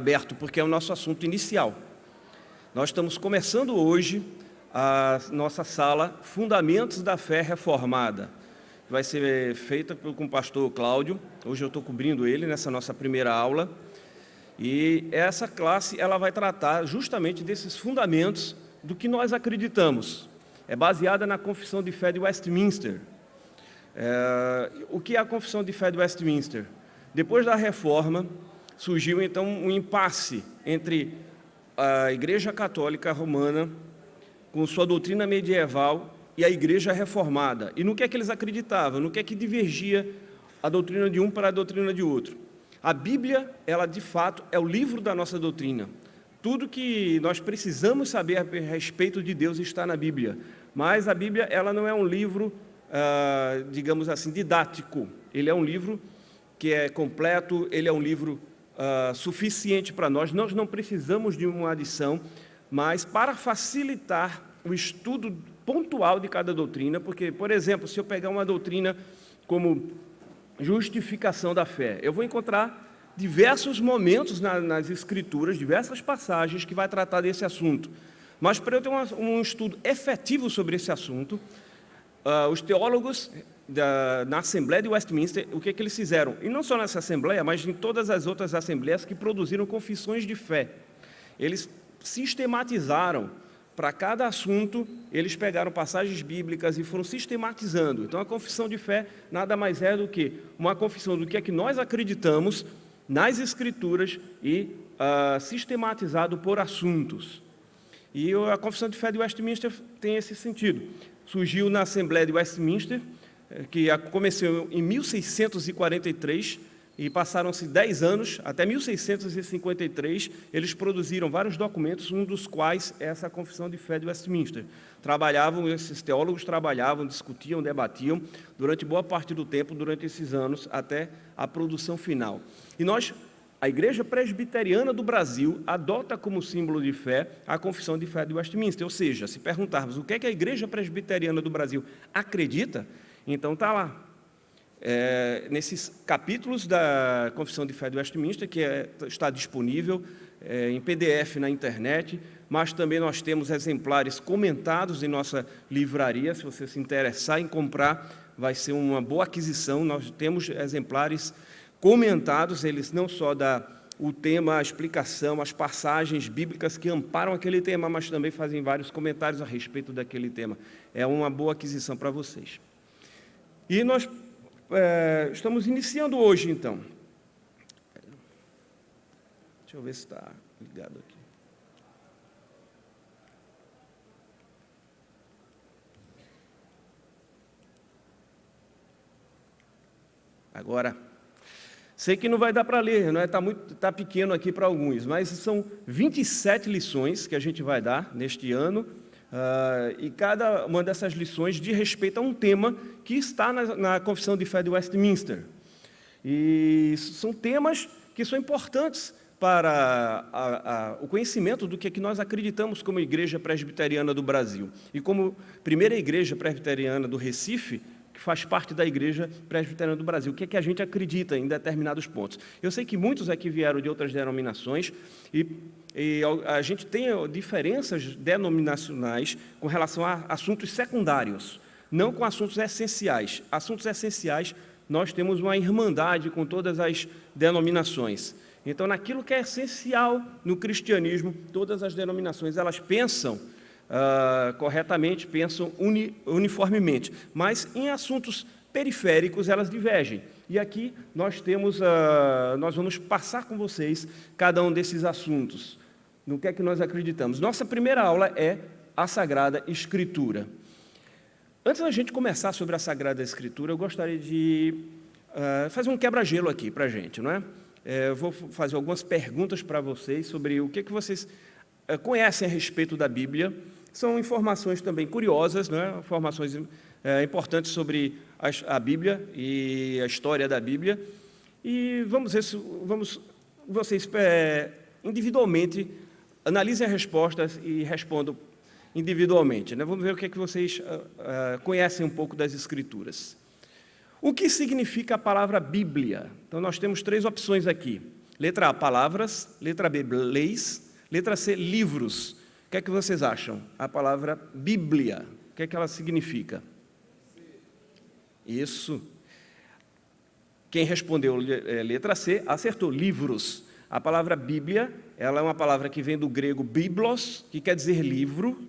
aberto, porque é o nosso assunto inicial. Nós estamos começando hoje a nossa sala Fundamentos da Fé Reformada, que vai ser feita com o pastor Cláudio. Hoje eu estou cobrindo ele nessa nossa primeira aula. E essa classe ela vai tratar justamente desses fundamentos do que nós acreditamos. É baseada na Confissão de Fé de Westminster. O que é a Confissão de Fé de Westminster? Depois da Reforma, surgiu então um impasse entre a Igreja Católica Romana, com sua doutrina medieval, e a Igreja Reformada. E no que é que eles acreditavam? No que é que divergia a doutrina de um para a doutrina de outro? A Bíblia, ela de fato é o livro da nossa doutrina. Tudo que nós precisamos saber a respeito de Deus está na Bíblia. Mas a Bíblia, ela não é um livro, digamos assim, didático. Ele é um livro que é completo, ele é um livro suficiente para nós. Nós não precisamos de uma adição, mas para facilitar o estudo pontual de cada doutrina, porque, por exemplo, se eu pegar uma doutrina como justificação da fé, eu vou encontrar diversos momentos nas Escrituras, diversas passagens que vai tratar desse assunto. Mas para eu ter um estudo efetivo sobre esse assunto, os teólogos na Assembleia de Westminster, o que eles fizeram? E não só nessa Assembleia, mas em todas as outras assembleias que produziram confissões de fé. Eles sistematizaram, para cada assunto, eles pegaram passagens bíblicas e foram sistematizando. Então, a confissão de fé nada mais é do que uma confissão do que é que nós acreditamos nas Escrituras e sistematizado por assuntos. E a confissão de fé de Westminster tem esse sentido. Surgiu na Assembleia de Westminster, que começou em 1643, e passaram-se 10 anos, até 1653, eles produziram vários documentos, um dos quais é essa Confissão de Fé de Westminster. Esses teólogos trabalhavam, discutiam, debatiam, durante boa parte do tempo, durante esses anos, até a produção final. E a Igreja Presbiteriana do Brasil adota como símbolo de fé a Confissão de Fé de Westminster. Ou seja, se perguntarmos o que é que a Igreja Presbiteriana do Brasil acredita, então está lá. Nesses capítulos da Confissão de Fé de Westminster, que está disponível em PDF na internet, mas também nós temos exemplares comentados em nossa livraria. Se você se interessar em comprar, vai ser uma boa aquisição. Nós temos exemplares comentados, eles não só dão o tema, a explicação, as passagens bíblicas que amparam aquele tema, mas também fazem vários comentários a respeito daquele tema. É uma boa aquisição para vocês. E nós estamos iniciando hoje, então. Deixa eu ver se está ligado aqui. Agora, sei que não vai dar para ler, não é? Tá pequeno aqui para alguns, mas são 27 lições que a gente vai dar neste ano. E cada uma dessas lições diz respeito a um tema que está na Confissão de Fé de Westminster. E são temas que são importantes para o conhecimento do que é que nós acreditamos como Igreja Presbiteriana do Brasil. E como primeira Igreja Presbiteriana do Recife, que faz parte da Igreja Presbiteriana do Brasil, o que é que a gente acredita em determinados pontos. Eu sei que muitos aqui vieram de outras denominações e a gente tem diferenças denominacionais com relação a assuntos secundários, não com assuntos essenciais. Assuntos essenciais, nós temos uma irmandade com todas as denominações. Então, naquilo que é essencial no cristianismo, todas as denominações, elas pensam corretamente, pensam uniformemente, mas em assuntos periféricos elas divergem. E aqui nós vamos passar com vocês cada um desses assuntos, no que é que nós acreditamos. Nossa primeira aula é a Sagrada Escritura. Antes da gente começar sobre a Sagrada Escritura, eu gostaria de fazer um quebra-gelo aqui para a gente, não é? Eu vou fazer algumas perguntas para vocês sobre o que vocês conhecem a respeito da Bíblia. São informações também curiosas, né? Informações importantes sobre a Bíblia e a história da Bíblia. E vocês individualmente analisem as respostas e respondam individualmente, né? Vamos ver o que é que vocês conhecem um pouco das Escrituras. O que significa a palavra Bíblia? Então, nós temos 3 opções aqui. Letra A, palavras. Letra B, leis. Letra C, livros. O que é que vocês acham? A palavra Bíblia, o que é que ela significa? Isso. Quem respondeu letra C, acertou, livros. A palavra Bíblia, ela é uma palavra que vem do grego biblos, que quer dizer livro,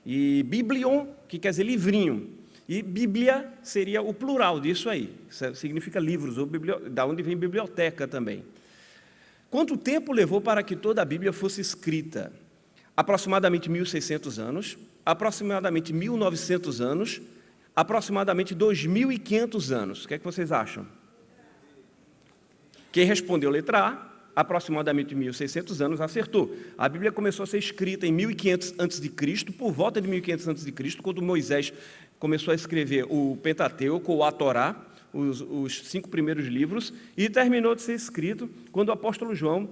e biblion, que quer dizer livrinho. E Bíblia seria o plural disso aí, significa livros, ou da onde vem biblioteca também. Quanto tempo levou para que toda a Bíblia fosse escrita? Aproximadamente 1.600 anos, aproximadamente 1.900 anos, aproximadamente 2.500 anos. O que é que vocês acham? Quem respondeu letra A, aproximadamente 1.600 anos, acertou. A Bíblia começou a ser escrita em 1.500 a.C., por volta de 1.500 a.C., quando Moisés começou a escrever o Pentateuco, ou a Torá, os 5 primeiros livros, e terminou de ser escrito quando o apóstolo João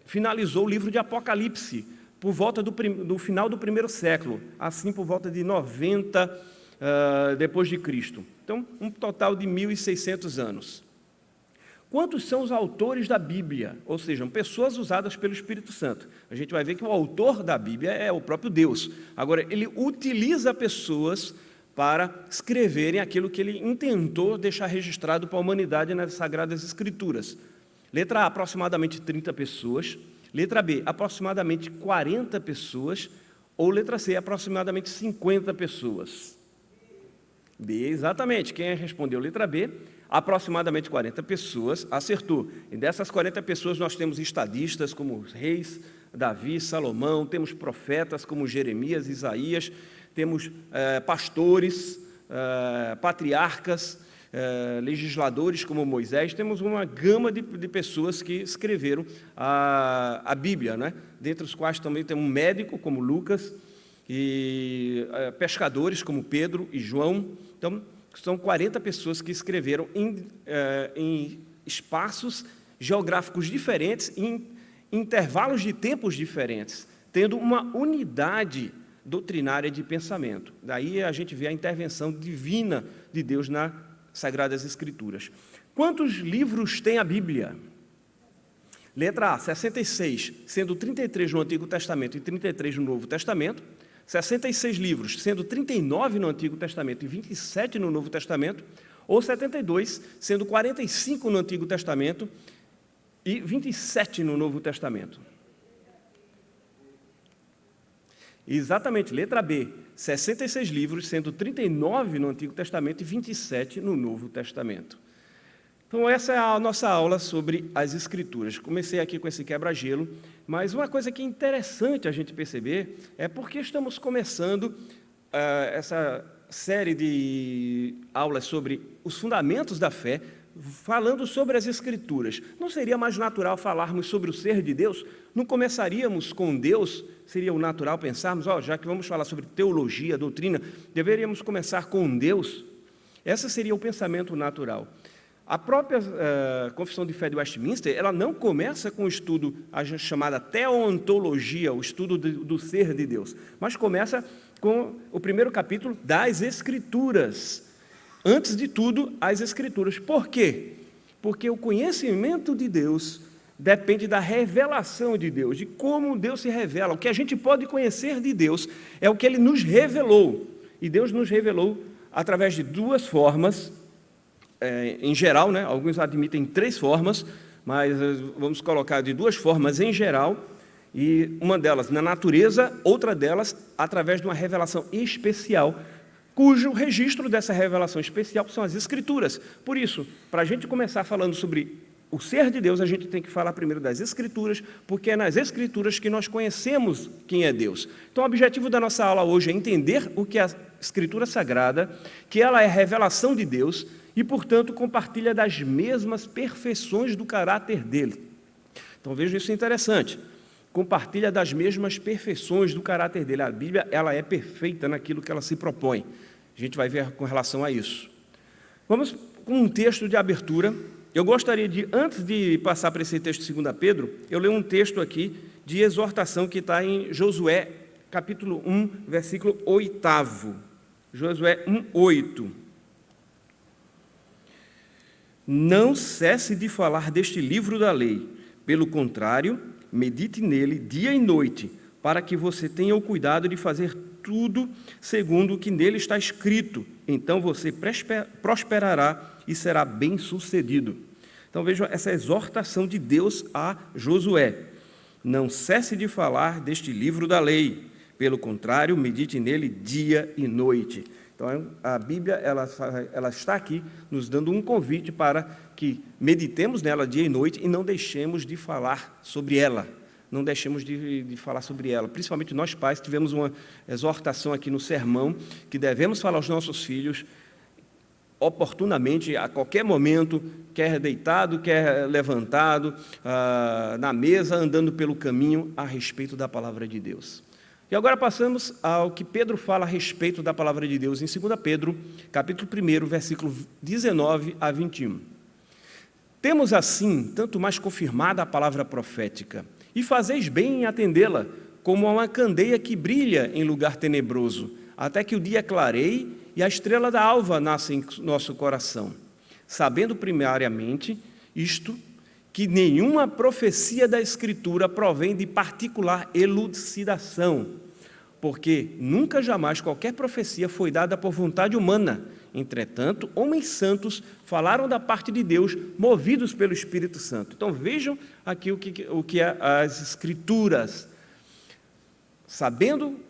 finalizou o livro de Apocalipse, por volta do final do primeiro século, assim por volta de 90 depois de Cristo. Então, um total de 1.600 anos. Quantos são os autores da Bíblia? Ou seja, pessoas usadas pelo Espírito Santo. A gente vai ver que o autor da Bíblia é o próprio Deus. Agora, ele utiliza pessoas para escreverem aquilo que ele intentou deixar registrado para a humanidade nas Sagradas Escrituras. Letra A, aproximadamente 30 pessoas. Letra B, aproximadamente 40 pessoas. Ou letra C, aproximadamente 50 pessoas. B, exatamente. Quem respondeu letra B, aproximadamente 40 pessoas, acertou. E dessas 40 pessoas nós temos estadistas como reis, Davi, Salomão, temos profetas como Jeremias, Isaías, temos pastores, patriarcas, legisladores como Moisés, temos uma gama de pessoas que escreveram a Bíblia, né? Dentre os quais também tem um médico como Lucas, e pescadores como Pedro e João. Então, são 40 pessoas que escreveram em espaços geográficos diferentes, em intervalos de tempos diferentes, tendo uma unidade doutrinária de pensamento. Daí a gente vê a intervenção divina de Deus nas Sagradas Escrituras. Quantos livros tem a Bíblia? Letra A, 66, sendo 33 no Antigo Testamento e 33 no Novo Testamento. 66 livros, sendo 39 no Antigo Testamento e 27 no Novo Testamento, ou 72, sendo 45 no Antigo Testamento e 27 no Novo Testamento. Exatamente, letra B, 66 livros, sendo 39 no Antigo Testamento e 27 no Novo Testamento. Então, essa é a nossa aula sobre as Escrituras. Comecei aqui com esse quebra-gelo, mas uma coisa que é interessante a gente perceber é porque estamos começando essa série de aulas sobre os fundamentos da fé, falando sobre as Escrituras. Não seria mais natural falarmos sobre o ser de Deus? Não começaríamos com Deus? Seria o natural pensarmos, já que vamos falar sobre teologia, doutrina, deveríamos começar com Deus? Esse seria o pensamento natural. A própria Confissão de Fé de Westminster, ela não começa com o estudo, a chamada teontologia, o estudo do ser de Deus, mas começa com o primeiro capítulo das Escrituras. Antes de tudo, as Escrituras. Por quê? Porque o conhecimento de Deus depende da revelação de Deus, de como Deus se revela. O que a gente pode conhecer de Deus é o que Ele nos revelou. E Deus nos revelou através de duas formas, em geral, né? Alguns admitem 3 formas, mas vamos colocar de 2 formas em geral, e uma delas na natureza, outra delas através de uma revelação especial, cujo registro dessa revelação especial são as Escrituras. Por isso, para a gente começar falando sobre o ser de Deus, a gente tem que falar primeiro das Escrituras, porque é nas Escrituras que nós conhecemos quem é Deus. Então, o objetivo da nossa aula hoje é entender o que é a Escritura Sagrada, que ela é a revelação de Deus, e, portanto, compartilha das mesmas perfeições do caráter dele. Então, veja isso interessante. Compartilha das mesmas perfeições do caráter dele. A Bíblia, ela é perfeita naquilo que ela se propõe. A gente vai ver com relação a isso. Vamos com um texto de abertura. Eu gostaria de, antes de passar para esse texto de 2 Pedro, eu leio um texto aqui de exortação que está em Josué, capítulo 1, versículo 8. Josué 1, 8. Não cesse de falar deste livro da lei, Pelo contrário, medite nele dia e noite, para que você tenha o cuidado de fazer tudo segundo o que nele está escrito. Então você prosperará e será bem-sucedido. Então vejam essa exortação de Deus a Josué. Não cesse de falar deste livro da lei. Pelo contrário, medite nele dia e noite. Então, a Bíblia ela está aqui nos dando um convite para que meditemos nela dia e noite e não deixemos de falar sobre ela. Não deixemos de falar sobre ela. Principalmente nós pais tivemos uma exortação aqui no sermão que devemos falar aos nossos filhos oportunamente, a qualquer momento, quer deitado, quer levantado, na mesa, andando pelo caminho, a respeito da palavra de Deus. E agora passamos ao que Pedro fala a respeito da palavra de Deus, em 2 Pedro, capítulo 1, versículo 19 a 21. Temos assim, tanto mais confirmada a palavra profética, e fazeis bem em atendê-la, como a uma candeia que brilha em lugar tenebroso, até que o dia clareie e a estrela da alva nasça em nosso coração, sabendo primariamente isto, que nenhuma profecia da Escritura provém de particular elucidação, porque nunca jamais qualquer profecia foi dada por vontade humana. Entretanto, homens santos falaram da parte de Deus, movidos pelo Espírito Santo. Então vejam aqui o que é as Escrituras, sabendo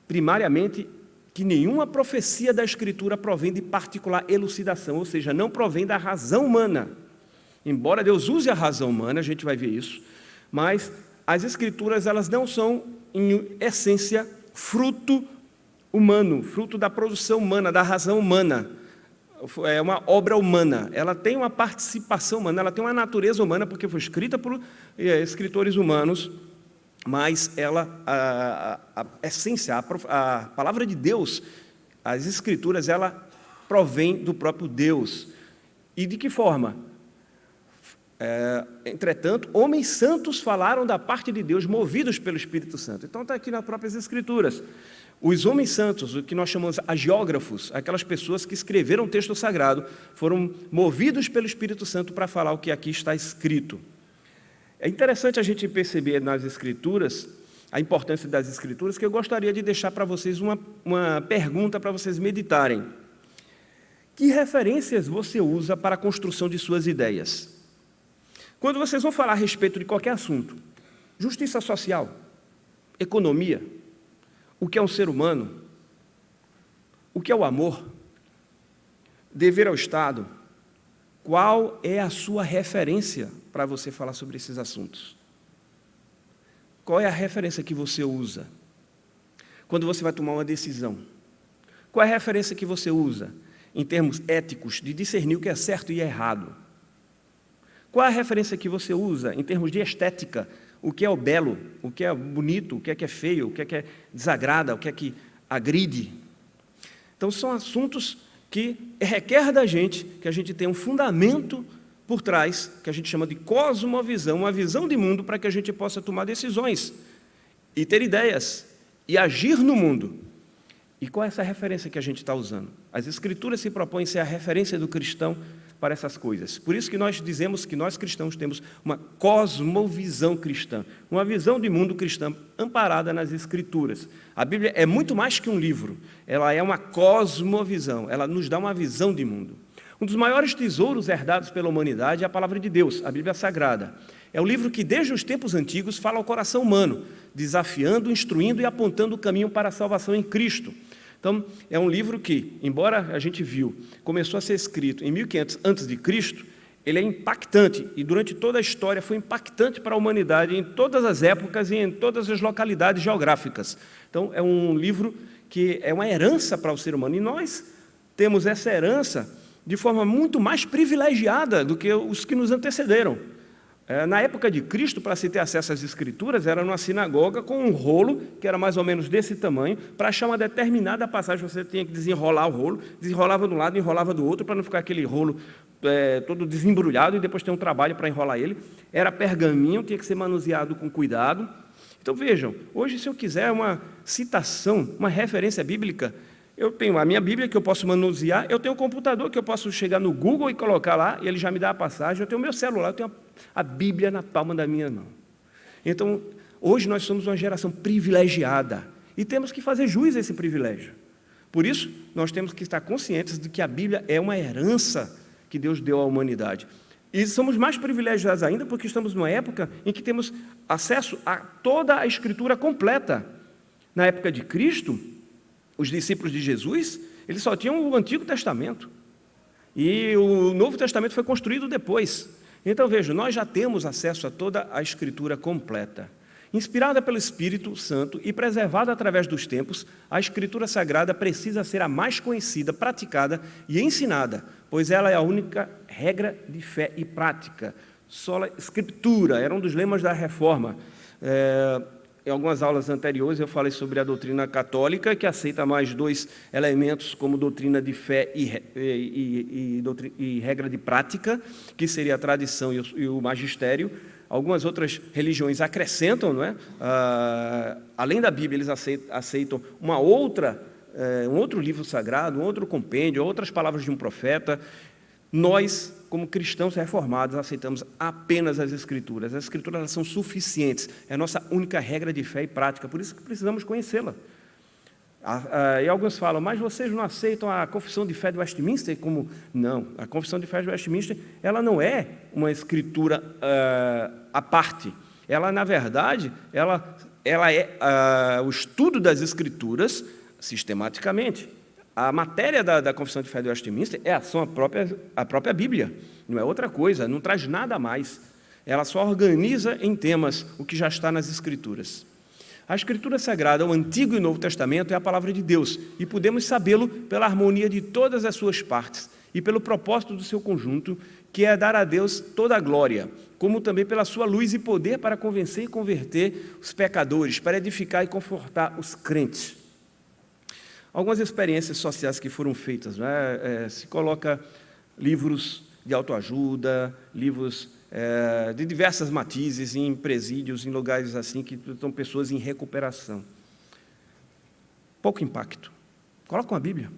primariamente que nenhuma profecia da Escritura provém de particular elucidação, ou seja, não provém da razão humana. Embora Deus use a razão humana, a gente vai ver isso, mas as Escrituras elas não são, em essência, fruto humano, fruto da produção humana, da razão humana. É uma obra humana, ela tem uma participação humana, ela tem uma natureza humana, porque foi escrita por escritores humanos, mas ela, a essência, a palavra de Deus, as Escrituras, ela provém do próprio Deus. E de que forma? Entretanto, homens santos falaram da parte de Deus, movidos pelo Espírito Santo. Então está aqui nas próprias Escrituras. Os homens santos, o que nós chamamos de agiógrafos, aquelas pessoas que escreveram o texto sagrado, foram movidos pelo Espírito Santo para falar o que aqui está escrito. É interessante a gente perceber nas Escrituras, a importância das Escrituras, que eu gostaria de deixar para vocês uma pergunta para vocês meditarem. Que referências você usa para a construção de suas ideias? Quando vocês vão falar a respeito de qualquer assunto, justiça social, economia, o que é um ser humano, o que é o amor, dever ao Estado, qual é a sua referência para você falar sobre esses assuntos? Qual é a referência que você usa quando você vai tomar uma decisão? Qual é a referência que você usa em termos éticos de discernir o que é certo e errado? Qual é a referência que você usa em termos de estética? O que é o belo, o que é bonito, o que é feio, o que é desagrada, o que é que agride? Então, são assuntos que requer da gente que a gente tenha um fundamento por trás, que a gente chama de cosmovisão, uma visão de mundo para que a gente possa tomar decisões e ter ideias e agir no mundo. E qual é essa referência que a gente está usando? As Escrituras se propõem ser a referência do cristão para essas coisas. Por isso que nós dizemos que nós cristãos temos uma cosmovisão cristã, uma visão de mundo cristã amparada nas Escrituras. A Bíblia é muito mais que um livro, ela é uma cosmovisão, ela nos dá uma visão de mundo. Um dos maiores tesouros herdados pela humanidade é a palavra de Deus, a Bíblia Sagrada. É o livro que desde os tempos antigos fala ao coração humano, desafiando, instruindo e apontando o caminho para a salvação em Cristo. Então, é um livro que, embora a gente viu, começou a ser escrito em 1500 a.C., ele é impactante, e durante toda a história foi impactante para a humanidade, em todas as épocas e em todas as localidades geográficas. Então, é um livro que é uma herança para o ser humano, e nós temos essa herança de forma muito mais privilegiada do que os que nos antecederam. Na época de Cristo, para se ter acesso às Escrituras, era numa sinagoga com um rolo, que era mais ou menos desse tamanho, para achar uma determinada passagem, você tinha que desenrolar o rolo, desenrolava de um lado e enrolava do outro, para não ficar aquele rolo todo desembrulhado e depois ter um trabalho para enrolar ele. Era pergaminho, tinha que ser manuseado com cuidado. Então vejam, hoje se eu quiser uma citação, uma referência bíblica, eu tenho a minha Bíblia que eu posso manusear, eu tenho um computador que eu posso chegar no Google e colocar lá, e ele já me dá a passagem, eu tenho o meu celular, eu tenho A Bíblia na palma da minha mão. Então, hoje nós somos uma geração privilegiada e temos que fazer jus a esse privilégio. Por isso, nós temos que estar conscientes de que a Bíblia é uma herança que Deus deu à humanidade. E somos mais privilegiados ainda porque estamos numa época em que temos acesso a toda a Escritura completa. Na época de Cristo, os discípulos de Jesus, eles só tinham o Antigo Testamento. E o Novo Testamento foi construído depois. Então, veja, nós já temos acesso a toda a Escritura completa. Inspirada pelo Espírito Santo e preservada através dos tempos, a Escritura Sagrada precisa ser a mais conhecida, praticada e ensinada, pois ela é a única regra de fé e prática. Sola Scriptura era um dos lemas da Reforma. Em algumas aulas anteriores eu falei sobre a doutrina católica, que aceita mais dois elementos como doutrina de fé e regra de prática, que seria a tradição e o magistério. Algumas outras religiões acrescentam, não é? Além da Bíblia, eles aceitam um outro livro sagrado, um outro compêndio, outras palavras de um profeta. Nós, como cristãos reformados, aceitamos apenas as Escrituras. As Escrituras elas são suficientes, é a nossa única regra de fé e prática, por isso que precisamos conhecê-la. E alguns falam, mas vocês não aceitam a Confissão de Fé de Westminster? Como? Não, a Confissão de Fé de Westminster, ela não é uma escritura à parte. Ela, na verdade, ela é o estudo das Escrituras sistematicamente. A matéria da Confissão de Fé de Westminster é a própria Bíblia, não é outra coisa, não traz nada a mais. Ela só organiza em temas o que já está nas Escrituras. A Escritura Sagrada, o Antigo e o Novo Testamento, é a palavra de Deus, e podemos sabê-lo pela harmonia de todas as suas partes e pelo propósito do seu conjunto, que é dar a Deus toda a glória, como também pela sua luz e poder para convencer e converter os pecadores, para edificar e confortar os crentes. Algumas experiências sociais que foram feitas, né? Se coloca livros de autoajuda, livros de diversas matizes, em presídios, em lugares assim, que estão pessoas em recuperação. Pouco impacto. Coloca uma Bíblia.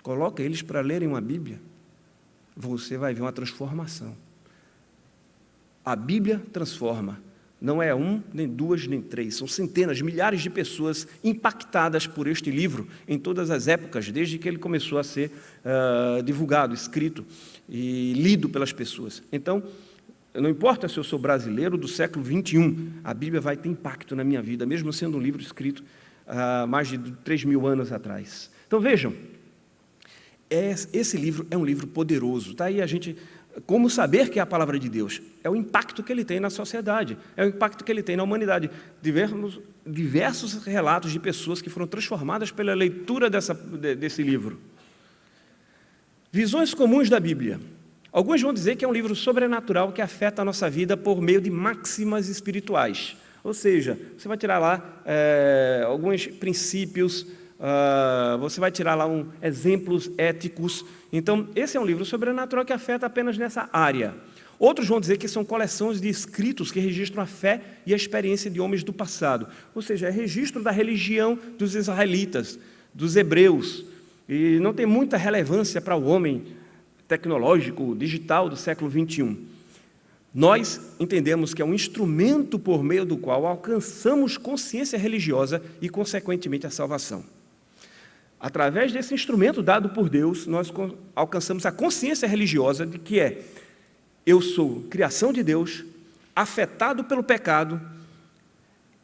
Coloca eles para lerem uma Bíblia. Você vai ver uma transformação. A Bíblia transforma. Não é um, nem duas, nem três. São centenas, milhares de pessoas impactadas por este livro em todas as épocas, desde que ele começou a ser divulgado, escrito e lido pelas pessoas. Então, não importa se eu sou brasileiro do século XXI, a Bíblia vai ter impacto na minha vida, mesmo sendo um livro escrito há mais de 3.000 anos atrás. Então, vejam, esse livro é um livro poderoso. Está aí a gente... Como saber que é a palavra de Deus? É o impacto que ele tem na sociedade, é o impacto que ele tem na humanidade. Diversos relatos de pessoas que foram transformadas pela leitura desse livro. Visões comuns da Bíblia. Alguns vão dizer que é um livro sobrenatural que afeta a nossa vida por meio de máximas espirituais. Ou seja, você vai tirar lá alguns princípios, você vai tirar lá exemplos éticos. Então, esse é um livro sobrenatural que afeta apenas nessa área. Outros vão dizer que são coleções de escritos que registram a fé e a experiência de homens do passado. Ou seja, é registro da religião dos israelitas, dos hebreus. E não tem muita relevância para o homem tecnológico, digital do século XXI. Nós entendemos que é um instrumento por meio do qual alcançamos consciência religiosa e, consequentemente, a salvação. Através desse instrumento dado por Deus, nós alcançamos a consciência religiosa de que eu sou criação de Deus, afetado pelo pecado,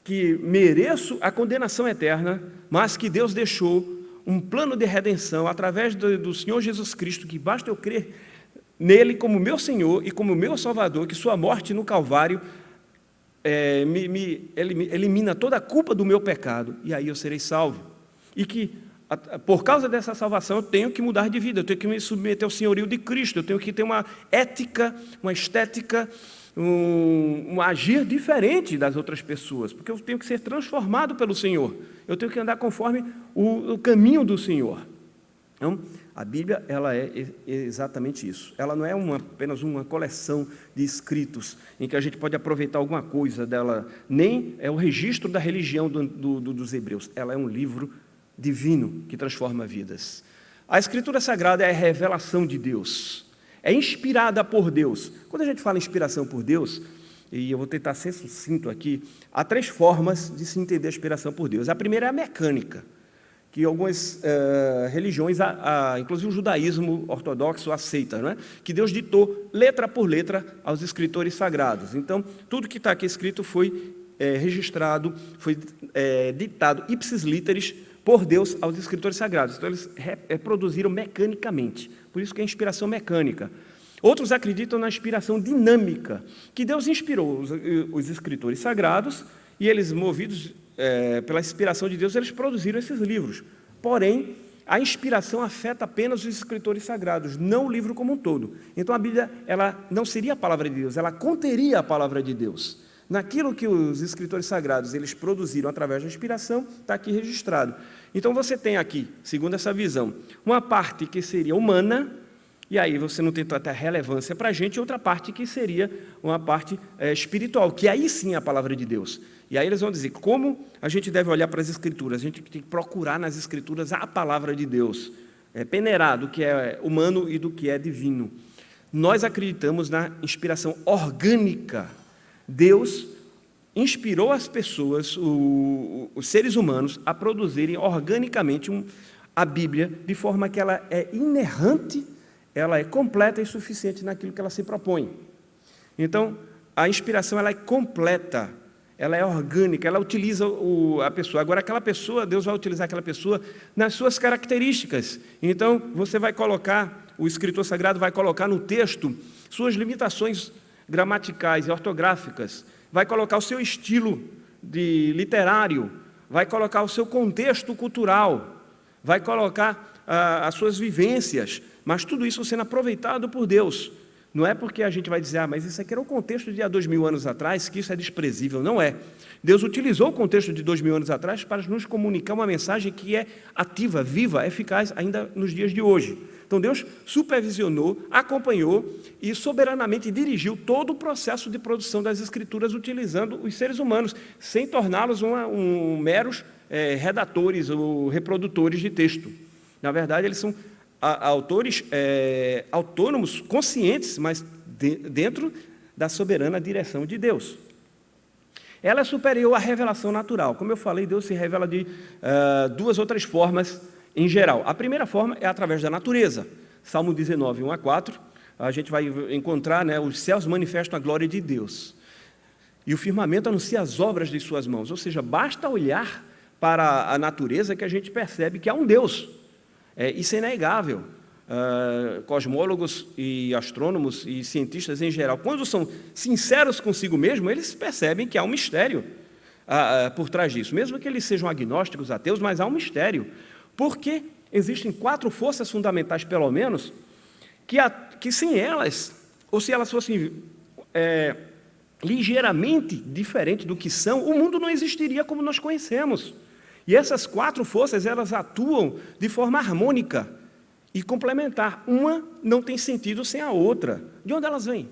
que mereço a condenação eterna, mas que Deus deixou um plano de redenção através do Senhor Jesus Cristo, que basta eu crer nele como meu Senhor e como meu Salvador, que sua morte no Calvário elimina toda a culpa do meu pecado, e aí eu serei salvo. E que, por causa dessa salvação, eu tenho que mudar de vida, eu tenho que me submeter ao senhorio de Cristo, eu tenho que ter uma ética, uma estética, um agir diferente das outras pessoas, porque eu tenho que ser transformado pelo Senhor, eu tenho que andar conforme o caminho do Senhor. Então, a Bíblia, ela é exatamente isso. Ela não é apenas uma coleção de escritos em que a gente pode aproveitar alguma coisa dela, nem é o registro da religião dos hebreus. Ela é um livro divino que transforma vidas. A Escritura Sagrada é a revelação de Deus. é inspirada por Deus. Quando a gente fala inspiração por Deus, e eu vou tentar ser sucinto aqui, há 3 formas de se entender a inspiração por Deus. A primeira é a mecânica, que algumas religiões, inclusive o judaísmo ortodoxo, aceita, não é? Que Deus ditou letra por letra aos escritores sagrados. Então, tudo que está aqui escrito foi registrado, foi ditado ipsis literis por Deus aos escritores sagrados. Então, eles reproduziram mecanicamente, por isso que é inspiração mecânica. Outros acreditam na inspiração dinâmica, que Deus inspirou os escritores sagrados, e eles, movidos pela inspiração de Deus, eles produziram esses livros. Porém, a inspiração afeta apenas os escritores sagrados, não o livro como um todo. Então, a Bíblia ela não seria a palavra de Deus, ela conteria a palavra de Deus. Naquilo que os escritores sagrados eles produziram através da inspiração, está aqui registrado. Então, você tem aqui, segundo essa visão, uma parte que seria humana, e aí você não tem tanta relevância para a gente, e outra parte que seria uma parte espiritual, que aí sim é a palavra de Deus. E aí eles vão dizer como a gente deve olhar para as Escrituras, a gente tem que procurar nas Escrituras a palavra de Deus, peneirar do que é humano e do que é divino. Nós acreditamos na inspiração orgânica. Deus inspirou as pessoas, os seres humanos, a produzirem organicamente a Bíblia, de forma que ela é inerrante, ela é completa e suficiente naquilo que ela se propõe. Então, a inspiração ela é completa, ela é orgânica, ela utiliza a pessoa. Agora, aquela pessoa, Deus vai utilizar aquela pessoa nas suas características. Então, você vai colocar, o escritor sagrado vai colocar no texto suas limitações gramaticais e ortográficas, vai colocar o seu estilo literário, vai colocar o seu contexto cultural, vai colocar as suas vivências, mas tudo isso sendo aproveitado por Deus. Não é porque a gente vai dizer, mas isso aqui era o contexto de há 2000 anos atrás, que isso é desprezível. Não é. Deus utilizou o contexto de 2000 anos atrás para nos comunicar uma mensagem que é ativa, viva, eficaz ainda nos dias de hoje. Então Deus supervisionou, acompanhou e soberanamente dirigiu todo o processo de produção das Escrituras utilizando os seres humanos, sem torná-los meros redatores ou reprodutores de texto. Na verdade, eles são autores autônomos, conscientes, mas dentro da soberana direção de Deus. Ela é superior à revelação natural. Como eu falei, Deus se revela de 2 outras formas em geral. A primeira forma é através da natureza. Salmo 19, 1 a 4, a gente vai encontrar, os céus manifestam a glória de Deus, e o firmamento anuncia as obras de suas mãos. Ou seja, basta olhar para a natureza que a gente percebe que há um Deus. Isso é inegável. Cosmólogos e astrônomos e cientistas em geral, quando são sinceros consigo mesmo, eles percebem que há um mistério por trás disso, mesmo que eles sejam agnósticos, ateus, mas há um mistério, porque existem 4 forças fundamentais, pelo menos, que sem elas, ou se elas fossem ligeiramente diferentes do que são, o mundo não existiria como nós conhecemos. E essas 4 forças, elas atuam de forma harmônica e complementar. Uma não tem sentido sem a outra. De onde elas vêm?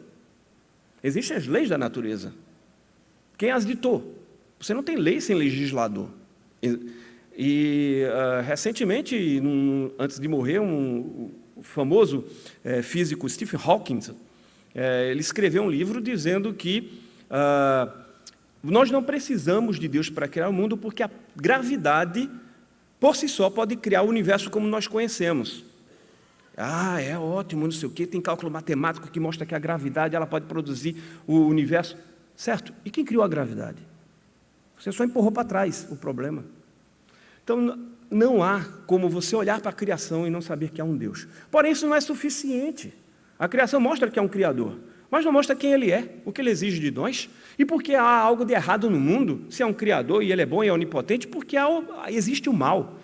Existem as leis da natureza. Quem as ditou? Você não tem lei sem legislador. Recentemente, antes de morrer, o famoso físico Stephen Hawking, ele escreveu um livro dizendo que nós não precisamos de Deus para criar o mundo, porque a gravidade, por si só, pode criar o universo como nós conhecemos. É ótimo, não sei o quê, tem cálculo matemático que mostra que a gravidade ela pode produzir o universo. Certo, e quem criou a gravidade? Você só empurrou para trás o problema. Então, não há como você olhar para a criação e não saber que há um Deus. Porém, isso não é suficiente. A criação mostra que há um Criador, mas não mostra quem Ele é, o que Ele exige de nós. E porque há algo de errado no mundo, se é um Criador e Ele é bom e é onipotente, porque existe o mal.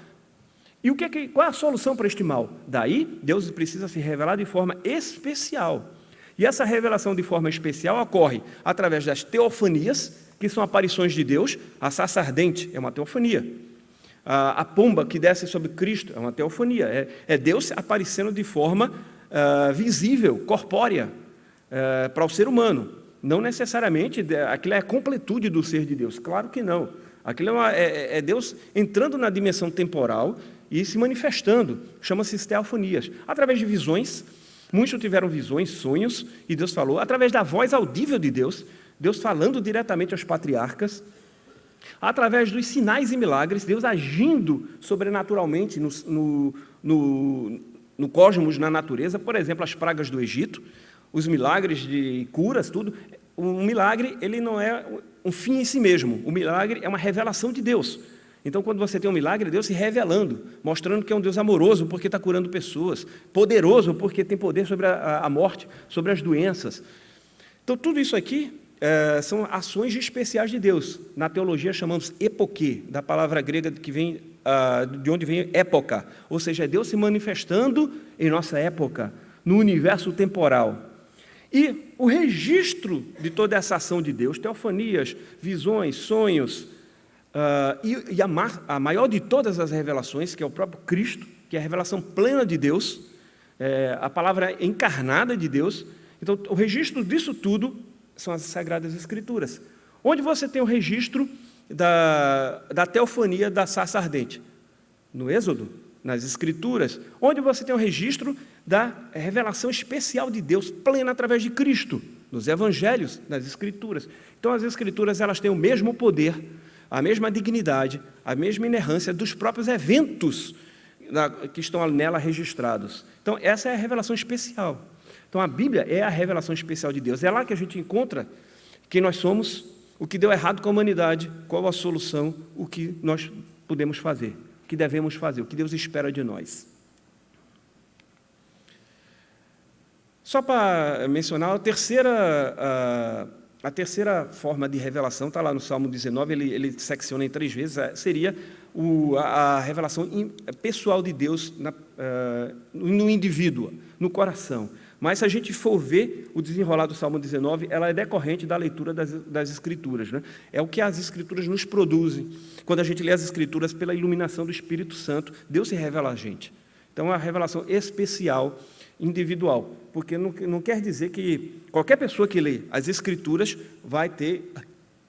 E qual é a solução para este mal? Daí, Deus precisa se revelar de forma especial. E essa revelação de forma especial ocorre através das teofanias, que são aparições de Deus. A sarça ardente é uma teofania. A pomba que desce sobre Cristo é uma teofania. É Deus aparecendo de forma visível, corpórea, para o ser humano. Não necessariamente, aquilo é a completude do ser de Deus. Claro que não. Aquilo é Deus entrando na dimensão temporal e se manifestando. Chama-se teofanias. Através de visões, Muitos tiveram visões, sonhos, e Deus falou, através da voz audível de Deus, Deus falando diretamente aos patriarcas, através dos sinais e milagres, Deus agindo sobrenaturalmente no cosmos, na natureza, por exemplo, as pragas do Egito, os milagres de curas, tudo. Um milagre, ele não é um fim em si mesmo, o milagre é uma revelação de Deus. Então, quando você tem um milagre, Deus se revelando, mostrando que é um Deus amoroso, porque está curando pessoas, poderoso, porque tem poder sobre a morte, sobre as doenças. Então, tudo isso aqui são ações especiais de Deus. Na teologia chamamos epoquê, da palavra grega que vem, de onde vem época, ou seja, é Deus se manifestando em nossa época, no universo temporal. E o registro de toda essa ação de Deus, teofanias, visões, sonhos, e a maior de todas as revelações, que é o próprio Cristo, que é a revelação plena de Deus, a palavra encarnada de Deus. Então, o registro disso tudo são as Sagradas Escrituras, onde você tem o registro da teofania da sarça ardente, no Êxodo, nas Escrituras, onde você tem o registro da revelação especial de Deus, plena através de Cristo, nos Evangelhos, nas Escrituras. Então, as Escrituras, elas têm o mesmo poder, a mesma dignidade, a mesma inerrância dos próprios eventos que estão nela registrados. Então, essa é a revelação especial. Então, a Bíblia é a revelação especial de Deus. É lá que a gente encontra quem nós somos, o que deu errado com a humanidade, qual a solução, o que nós podemos fazer, o que devemos fazer, o que Deus espera de nós. Só para mencionar, a terceira forma de revelação, está lá no Salmo 19, ele secciona em 3 vezes, seria a revelação pessoal de Deus no indivíduo, no coração. Mas se a gente for ver o desenrolar do Salmo 19, ela é decorrente da leitura das Escrituras, né? É o que as Escrituras nos produzem. Quando a gente lê as Escrituras pela iluminação do Espírito Santo, Deus se revela a gente. Então, é uma revelação especial, individual, porque não quer dizer que qualquer pessoa que lê as Escrituras vai ter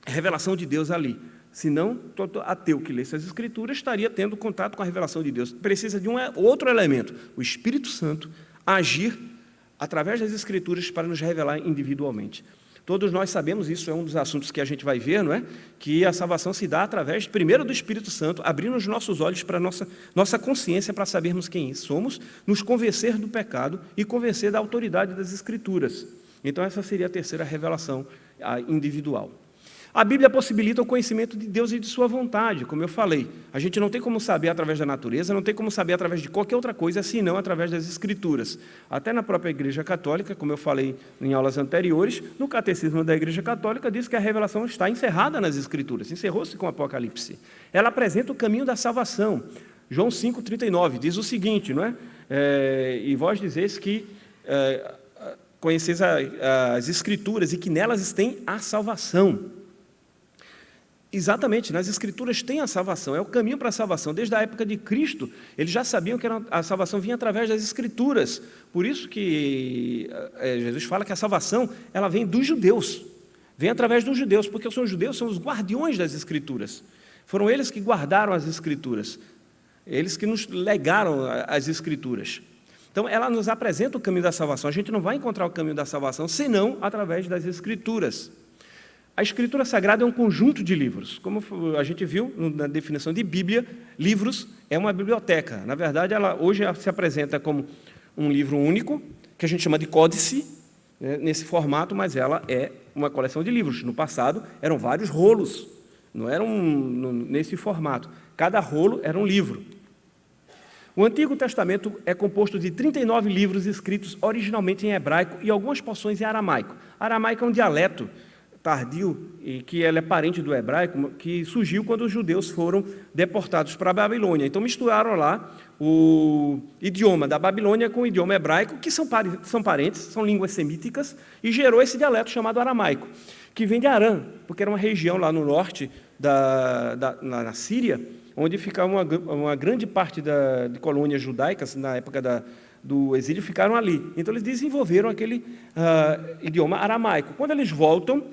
revelação de Deus ali. Senão, todo ateu que lê essas Escrituras estaria tendo contato com a revelação de Deus. Precisa de um outro elemento, o Espírito Santo, agir através das Escrituras para nos revelar individualmente. Todos nós sabemos, isso é um dos assuntos que a gente vai ver, não é? Que a salvação se dá através, primeiro, do Espírito Santo, abrindo os nossos olhos para a nossa consciência, para sabermos quem somos, nos convencer do pecado e convencer da autoridade das Escrituras. Então, essa seria a terceira revelação individual. A Bíblia possibilita o conhecimento de Deus e de sua vontade, como eu falei. A gente não tem como saber através da natureza, não tem como saber através de qualquer outra coisa, senão através das Escrituras. Até na própria Igreja Católica, como eu falei em aulas anteriores, no Catecismo da Igreja Católica diz que a revelação está encerrada nas Escrituras, encerrou-se com o Apocalipse. Ela apresenta o caminho da salvação. João 5,39 diz o seguinte, não é? E vós dizeis que conheceis as Escrituras e que nelas tem a salvação. Exatamente, nas Escrituras tem a salvação, é o caminho para a salvação. Desde a época de Cristo, eles já sabiam que a salvação vinha através das Escrituras. Por isso que Jesus fala que a salvação ela vem dos judeus, vem através dos judeus, porque os judeus são os guardiões das Escrituras. Foram eles que guardaram as Escrituras, eles que nos legaram as Escrituras. Então, ela nos apresenta o caminho da salvação. A gente não vai encontrar o caminho da salvação senão através das Escrituras. A Escritura Sagrada é um conjunto de livros. Como a gente viu na definição de Bíblia, livros é uma biblioteca. Na verdade, ela hoje se apresenta como um livro único, que a gente chama de códice, né, nesse formato, mas ela é uma coleção de livros. No passado, eram vários rolos, não eram nesse formato. Cada rolo era um livro. O Antigo Testamento é composto de 39 livros escritos originalmente em hebraico e algumas porções em aramaico. Aramaico é um dialeto tardio, e que ele é parente do hebraico, que surgiu quando os judeus foram deportados para a Babilônia. Então misturaram lá o idioma da Babilônia com o idioma hebraico, que são parentes, são línguas semíticas, e gerou esse dialeto chamado aramaico, que vem de Arã, porque era uma região lá no norte, na Síria, onde ficava uma grande parte de colônias judaicas, na época do exílio, ficaram ali. Então eles desenvolveram aquele idioma aramaico. Quando eles voltam,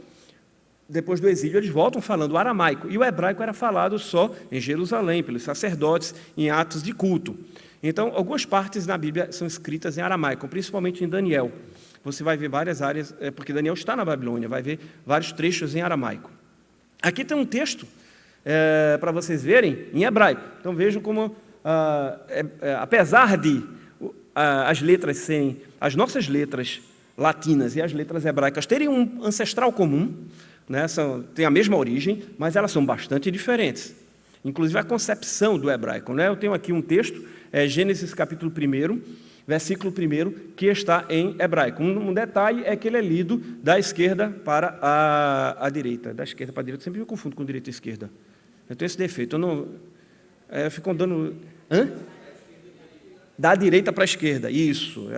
depois do exílio, eles voltam falando o aramaico, e o hebraico era falado só em Jerusalém, pelos sacerdotes, em atos de culto. Então, algumas partes na Bíblia são escritas em aramaico, principalmente em Daniel. Você vai ver várias áreas, porque Daniel está na Babilônia, vai ver vários trechos em aramaico. Aqui tem um texto, para vocês verem, em hebraico. Então, vejam como, apesar de as letras serem, as nossas letras latinas e as letras hebraicas terem um ancestral comum, né, têm a mesma origem, mas elas são bastante diferentes. Inclusive a concepção do hebraico. Né? Eu tenho aqui um texto, Gênesis capítulo 1, versículo 1, que está em hebraico. Um detalhe é que ele é lido da esquerda para a direita. Da esquerda para a direita, eu sempre me confundo com direita e esquerda. Eu tenho esse defeito, eu fico andando... Hã? Da direita para a esquerda, isso.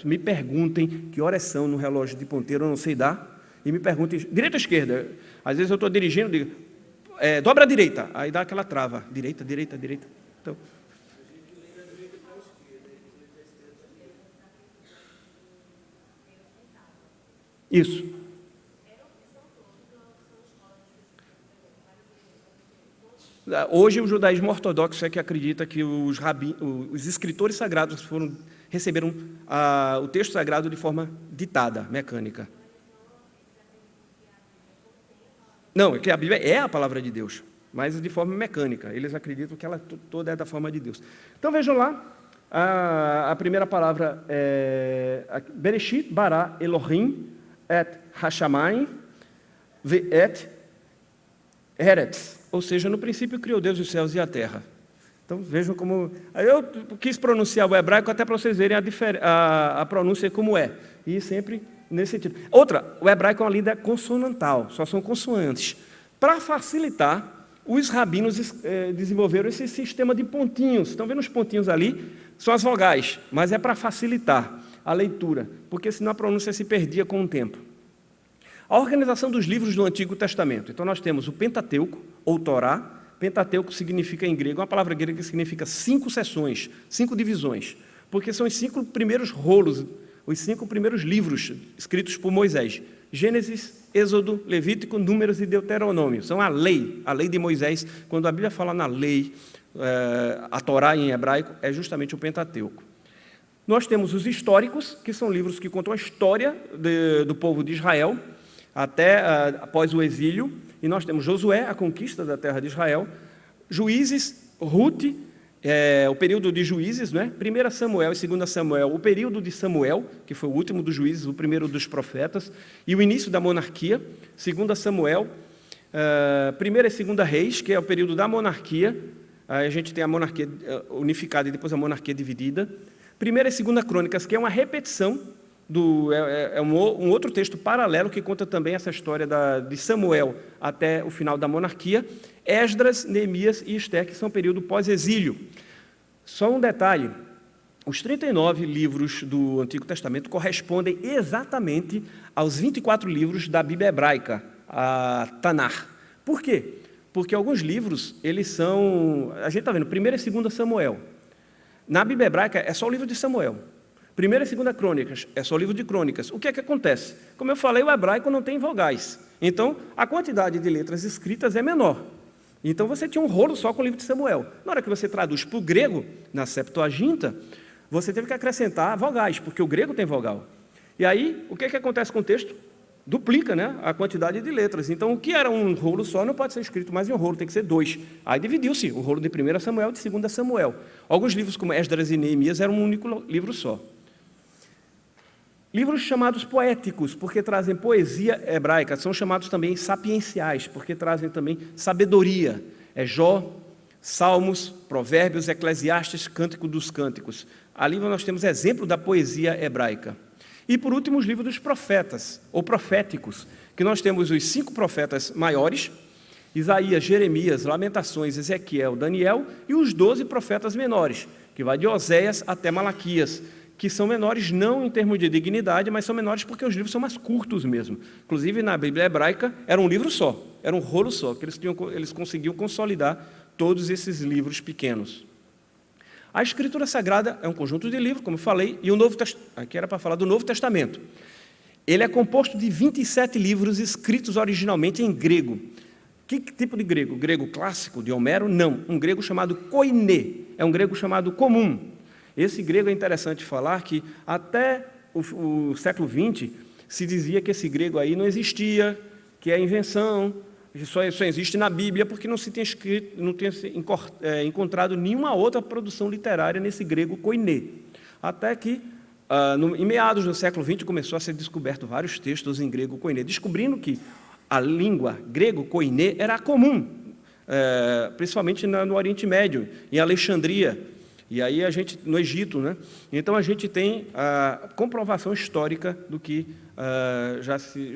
Me perguntem que horas são no relógio de ponteiro, eu não sei dar, e me perguntem, direita ou esquerda? Às vezes eu estou dirigindo, digo, dobra a direita, aí dá aquela trava, direita. Então, isso. Hoje o judaísmo ortodoxo é que acredita que os escritores sagrados receberam o texto sagrado de forma ditada, mecânica. Não, é que a Bíblia é a palavra de Deus, mas de forma mecânica. Eles acreditam que ela toda é da forma de Deus. Então vejam lá, a primeira palavra é Bereshit bara Elohim et hashamayim ve'et eretz, ou seja, no princípio criou Deus os céus e a terra. Então vejam como... Eu quis pronunciar o hebraico até para vocês verem a pronúncia como é, e sempre nesse sentido. Outra, o hebraico é uma língua consonantal, só são consoantes. Para facilitar, os rabinos desenvolveram esse sistema de pontinhos. Estão vendo os pontinhos ali? São as vogais, mas é para facilitar a leitura, porque senão a pronúncia se perdia com o tempo. A organização dos livros do Antigo Testamento. Então nós temos o Pentateuco, ou Torá. Pentateuco significa em grego, uma palavra grega que significa 5 seções, 5 divisões, porque são os 5 primeiros rolos, os 5 primeiros livros escritos por Moisés. Gênesis, Êxodo, Levítico, Números e Deuteronômio. São a lei de Moisés. Quando a Bíblia fala na lei, a Torá em hebraico, é justamente o Pentateuco. Nós temos os históricos, que são livros que contam a história do povo de Israel, até após o exílio, e nós temos Josué, a conquista da terra de Israel, Juízes, Ruth, o período de Juízes, né? 1 Samuel e 2 Samuel, o período de Samuel, que foi o último dos juízes, o primeiro dos profetas, e o início da monarquia, 2 Samuel, 1 e 2 Reis, que é o período da monarquia, a gente tem a monarquia unificada e depois a monarquia dividida, 1 e 2 Crônicas, que é uma repetição, um outro texto paralelo que conta também essa história de Samuel até o final da monarquia, Esdras, Neemias e Ester, que são período pós-exílio. Só um detalhe, os 39 livros do Antigo Testamento correspondem exatamente aos 24 livros da Bíblia hebraica, a Tanar. Por quê? Porque alguns livros, eles são... A gente está vendo, 1 e 2 Samuel. Na Bíblia hebraica é só o livro de Samuel. 1 e 2 Crônicas, é só o livro de Crônicas. O que é que acontece? Como eu falei, o hebraico não tem vogais. Então, a quantidade de letras escritas é menor. Então, você tinha um rolo só com o livro de Samuel. Na hora que você traduz para o grego, na Septuaginta, você teve que acrescentar vogais, porque o grego tem vogal. E aí, o que é que acontece com o texto? Duplica, né, a quantidade de letras. Então, o que era um rolo só não pode ser escrito mais em um rolo, tem que ser 2. Aí dividiu-se o rolo de 1 Samuel e de 2 Samuel. Alguns livros, como Esdras e Neemias, eram um único livro só. Livros chamados poéticos, porque trazem poesia hebraica, são chamados também sapienciais, porque trazem também sabedoria. É Jó, Salmos, Provérbios, Eclesiastes, Cântico dos Cânticos. Ali nós temos exemplo da poesia hebraica. E, por último, os livros dos profetas, ou proféticos, que nós temos os 5 profetas maiores, Isaías, Jeremias, Lamentações, Ezequiel, Daniel, e os 12 profetas menores, que vai de Oséias até Malaquias, que são menores não em termos de dignidade, mas são menores porque os livros são mais curtos mesmo. Inclusive, na Bíblia hebraica, era um livro só, era um rolo só, que eles conseguiam consolidar todos esses livros pequenos. A Escritura Sagrada é um conjunto de livros, como eu falei, e o Novo Testamento, aqui era para falar do Novo Testamento. Ele é composto de 27 livros escritos originalmente em grego. Que tipo de grego? Grego clássico, de Homero? Não, um grego chamado koiné. é um grego chamado comum. Esse grego é interessante falar que até o século XX se dizia que esse grego aí não existia, que é invenção, que só existe na Bíblia, porque não se tem escrito, não tem encontrado nenhuma outra produção literária nesse grego koiné. Até que, em meados do século XX, começou a ser descoberto vários textos em grego koiné, descobrindo que a língua grego koiné era comum, principalmente no Oriente Médio, em Alexandria, e aí no Egito, né? Então a gente tem a comprovação histórica do que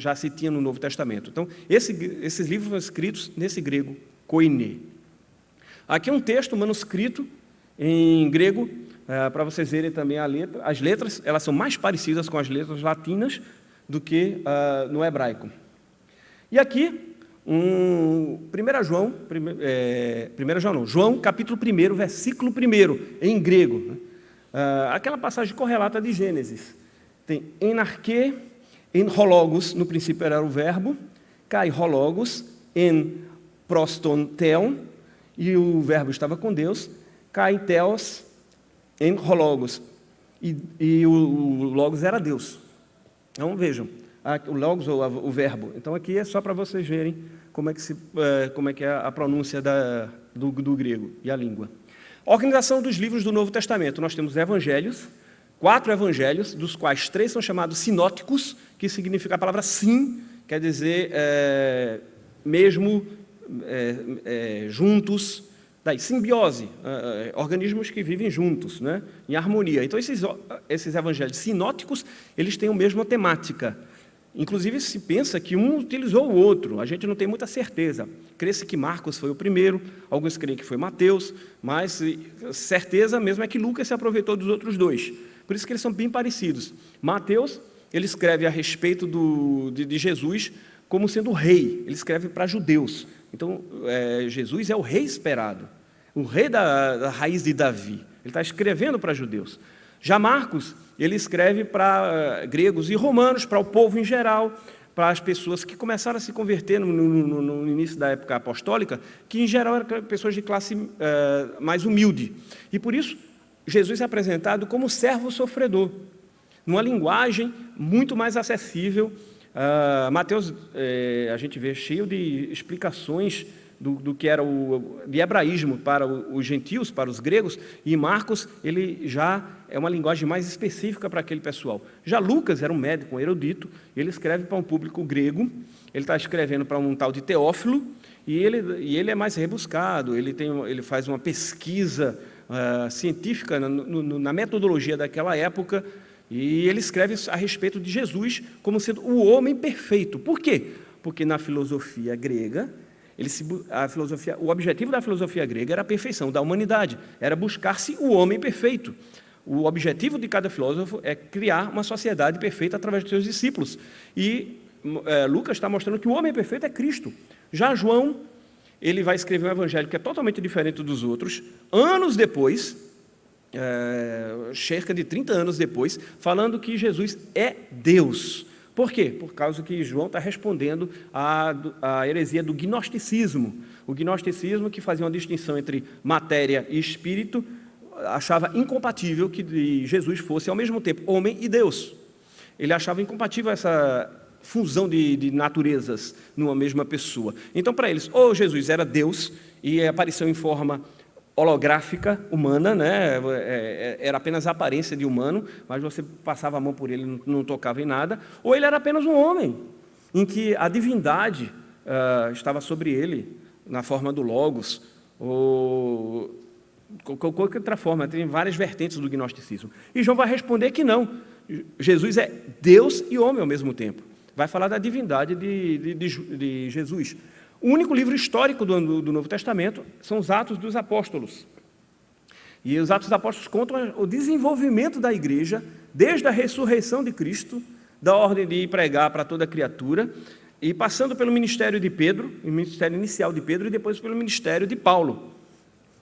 já se tinha no Novo Testamento. Então esses livros foram escritos nesse grego koiné. Aqui é um texto manuscrito em grego, para vocês verem também a letra. As letras, elas são mais parecidas com as letras latinas do que no hebraico. E aqui, João, capítulo 1, versículo 1, em grego, né? Aquela passagem correlata de Gênesis. Tem en arché, en hologos, no princípio era o verbo, kai hologos, en proston theon, e o verbo estava com Deus, kai theos, en hologos, e o logos era Deus. Então vejam, o logos ou o verbo. Então aqui é só para vocês verem como é que é a pronúncia do grego e a língua. Organização dos livros do Novo Testamento. Nós temos evangelhos, 4 evangelhos, dos quais 3 são chamados sinóticos, que significa a palavra sim, quer dizer mesmo, juntos, daí simbiose, organismos que vivem juntos, né, em harmonia. Então esses evangelhos sinóticos, eles têm a mesma temática. Inclusive, se pensa que um utilizou o outro, a gente não tem muita certeza. Crê-se que Marcos foi o primeiro, alguns creem que foi Mateus, mas certeza mesmo é que Lucas se aproveitou dos outros 2. Por isso que eles são bem parecidos. Mateus, ele escreve a respeito de Jesus como sendo o rei, ele escreve para judeus. Então, Jesus é o rei esperado, o rei da raiz de Davi. Ele está escrevendo para judeus. Já Marcos, ele escreve para gregos e romanos, para o povo em geral, para as pessoas que começaram a se converter no início da época apostólica, que em geral eram pessoas de classe mais humilde. E por isso, Jesus é apresentado como servo sofredor, numa linguagem muito mais acessível. Mateus, a gente vê cheio de explicações do que era de hebraísmo para os gentios, para os gregos, e Marcos, ele já é uma linguagem mais específica para aquele pessoal. Já Lucas era um médico, um erudito, ele escreve para um público grego, ele está escrevendo para um tal de Teófilo, e ele é mais rebuscado, ele faz uma pesquisa científica na metodologia daquela época, e ele escreve a respeito de Jesus como sendo o homem perfeito. Por quê? Porque na filosofia grega, o objetivo da filosofia grega era a perfeição da humanidade, era buscar-se o homem perfeito. O objetivo de cada filósofo é criar uma sociedade perfeita através dos seus discípulos. E Lucas está mostrando que o homem perfeito é Cristo. Já João, ele vai escrever um evangelho que é totalmente diferente dos outros, anos depois, cerca de 30 anos depois, falando que Jesus é Deus. Por quê? Por causa que João está respondendo à heresia do gnosticismo. O gnosticismo, que fazia uma distinção entre matéria e espírito, achava incompatível que Jesus fosse ao mesmo tempo homem e Deus. Ele achava incompatível essa fusão de naturezas numa mesma pessoa. Então, para eles, ou Jesus era Deus e apareceu em forma holográfica, humana, né? Era apenas a aparência de humano, mas você passava a mão por ele, não tocava em nada, ou ele era apenas um homem, em que a divindade estava sobre ele, na forma do Logos, ou qualquer outra forma. Tem várias vertentes do gnosticismo. E João vai responder que não, Jesus é Deus e homem ao mesmo tempo. Vai falar da divindade de Jesus. O único livro histórico do Novo Testamento são os Atos dos Apóstolos. E os Atos dos Apóstolos contam o desenvolvimento da igreja, desde a ressurreição de Cristo, da ordem de ir pregar para toda criatura, e passando pelo ministério de Pedro, o ministério inicial de Pedro, e depois pelo ministério de Paulo.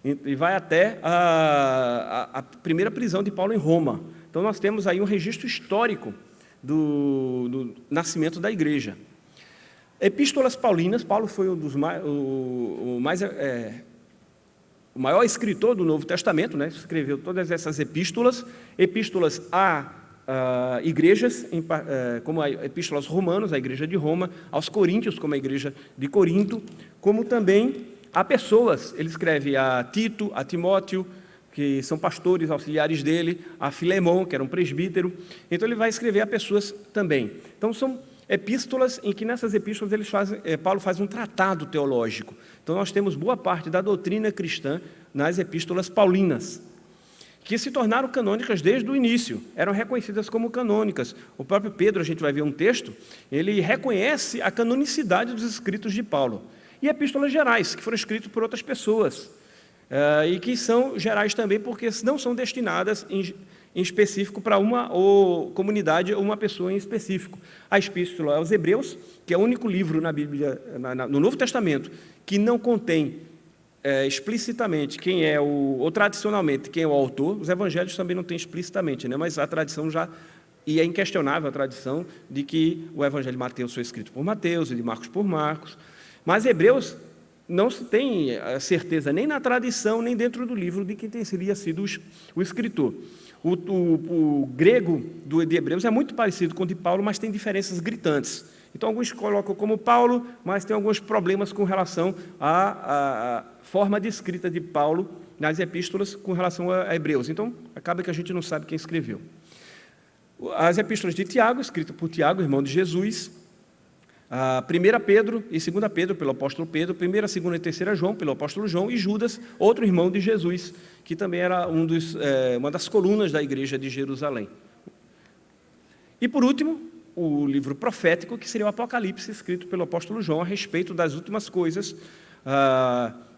E vai até a primeira prisão de Paulo em Roma. Então nós temos aí um registro histórico do nascimento da igreja. Epístolas paulinas, Paulo foi o maior escritor do Novo Testamento, né? Escreveu todas essas epístolas a igrejas, como a Epístola aos Romanos, a igreja de Roma, aos Coríntios, como a igreja de Corinto, como também a pessoas. Ele escreve a Tito, a Timóteo, que são pastores auxiliares dele, a Filemão, que era um presbítero. Então ele vai escrever a pessoas também. Então são epístolas em que nessas epístolas Paulo faz um tratado teológico. Então nós temos boa parte da doutrina cristã nas epístolas paulinas, que se tornaram canônicas desde o início, eram reconhecidas como canônicas. O próprio Pedro, a gente vai ver um texto, ele reconhece a canonicidade dos escritos de Paulo. E epístolas gerais, que foram escritas por outras pessoas, e que são gerais também porque não são destinadas em específico para uma comunidade ou uma pessoa em específico. A Epístola aos Hebreus, que é o único livro na Bíblia, no Novo Testamento, que não contém explicitamente quem é ou tradicionalmente quem é o autor. Os evangelhos também não têm explicitamente, né? Mas a tradição e é inquestionável a tradição de que o evangelho de Mateus foi escrito por Mateus e de Marcos por Marcos. Mas Hebreus não se tem certeza nem na tradição, nem dentro do livro de quem teria sido o escritor. O grego de Hebreus é muito parecido com o de Paulo, mas tem diferenças gritantes. Então, alguns colocam como Paulo, mas tem alguns problemas com relação à forma de escrita de Paulo nas epístolas com relação a Hebreus. Então, acaba que a gente não sabe quem escreveu. As epístolas de Tiago, escrita por Tiago, irmão de Jesus, a 1 Pedro e 2 Pedro, pelo apóstolo Pedro, 1, 2 e 3 João, pelo apóstolo João, e Judas, outro irmão de Jesus, que também era uma das colunas da igreja de Jerusalém. E, por último, o livro profético, que seria o Apocalipse, escrito pelo apóstolo João a respeito das últimas coisas.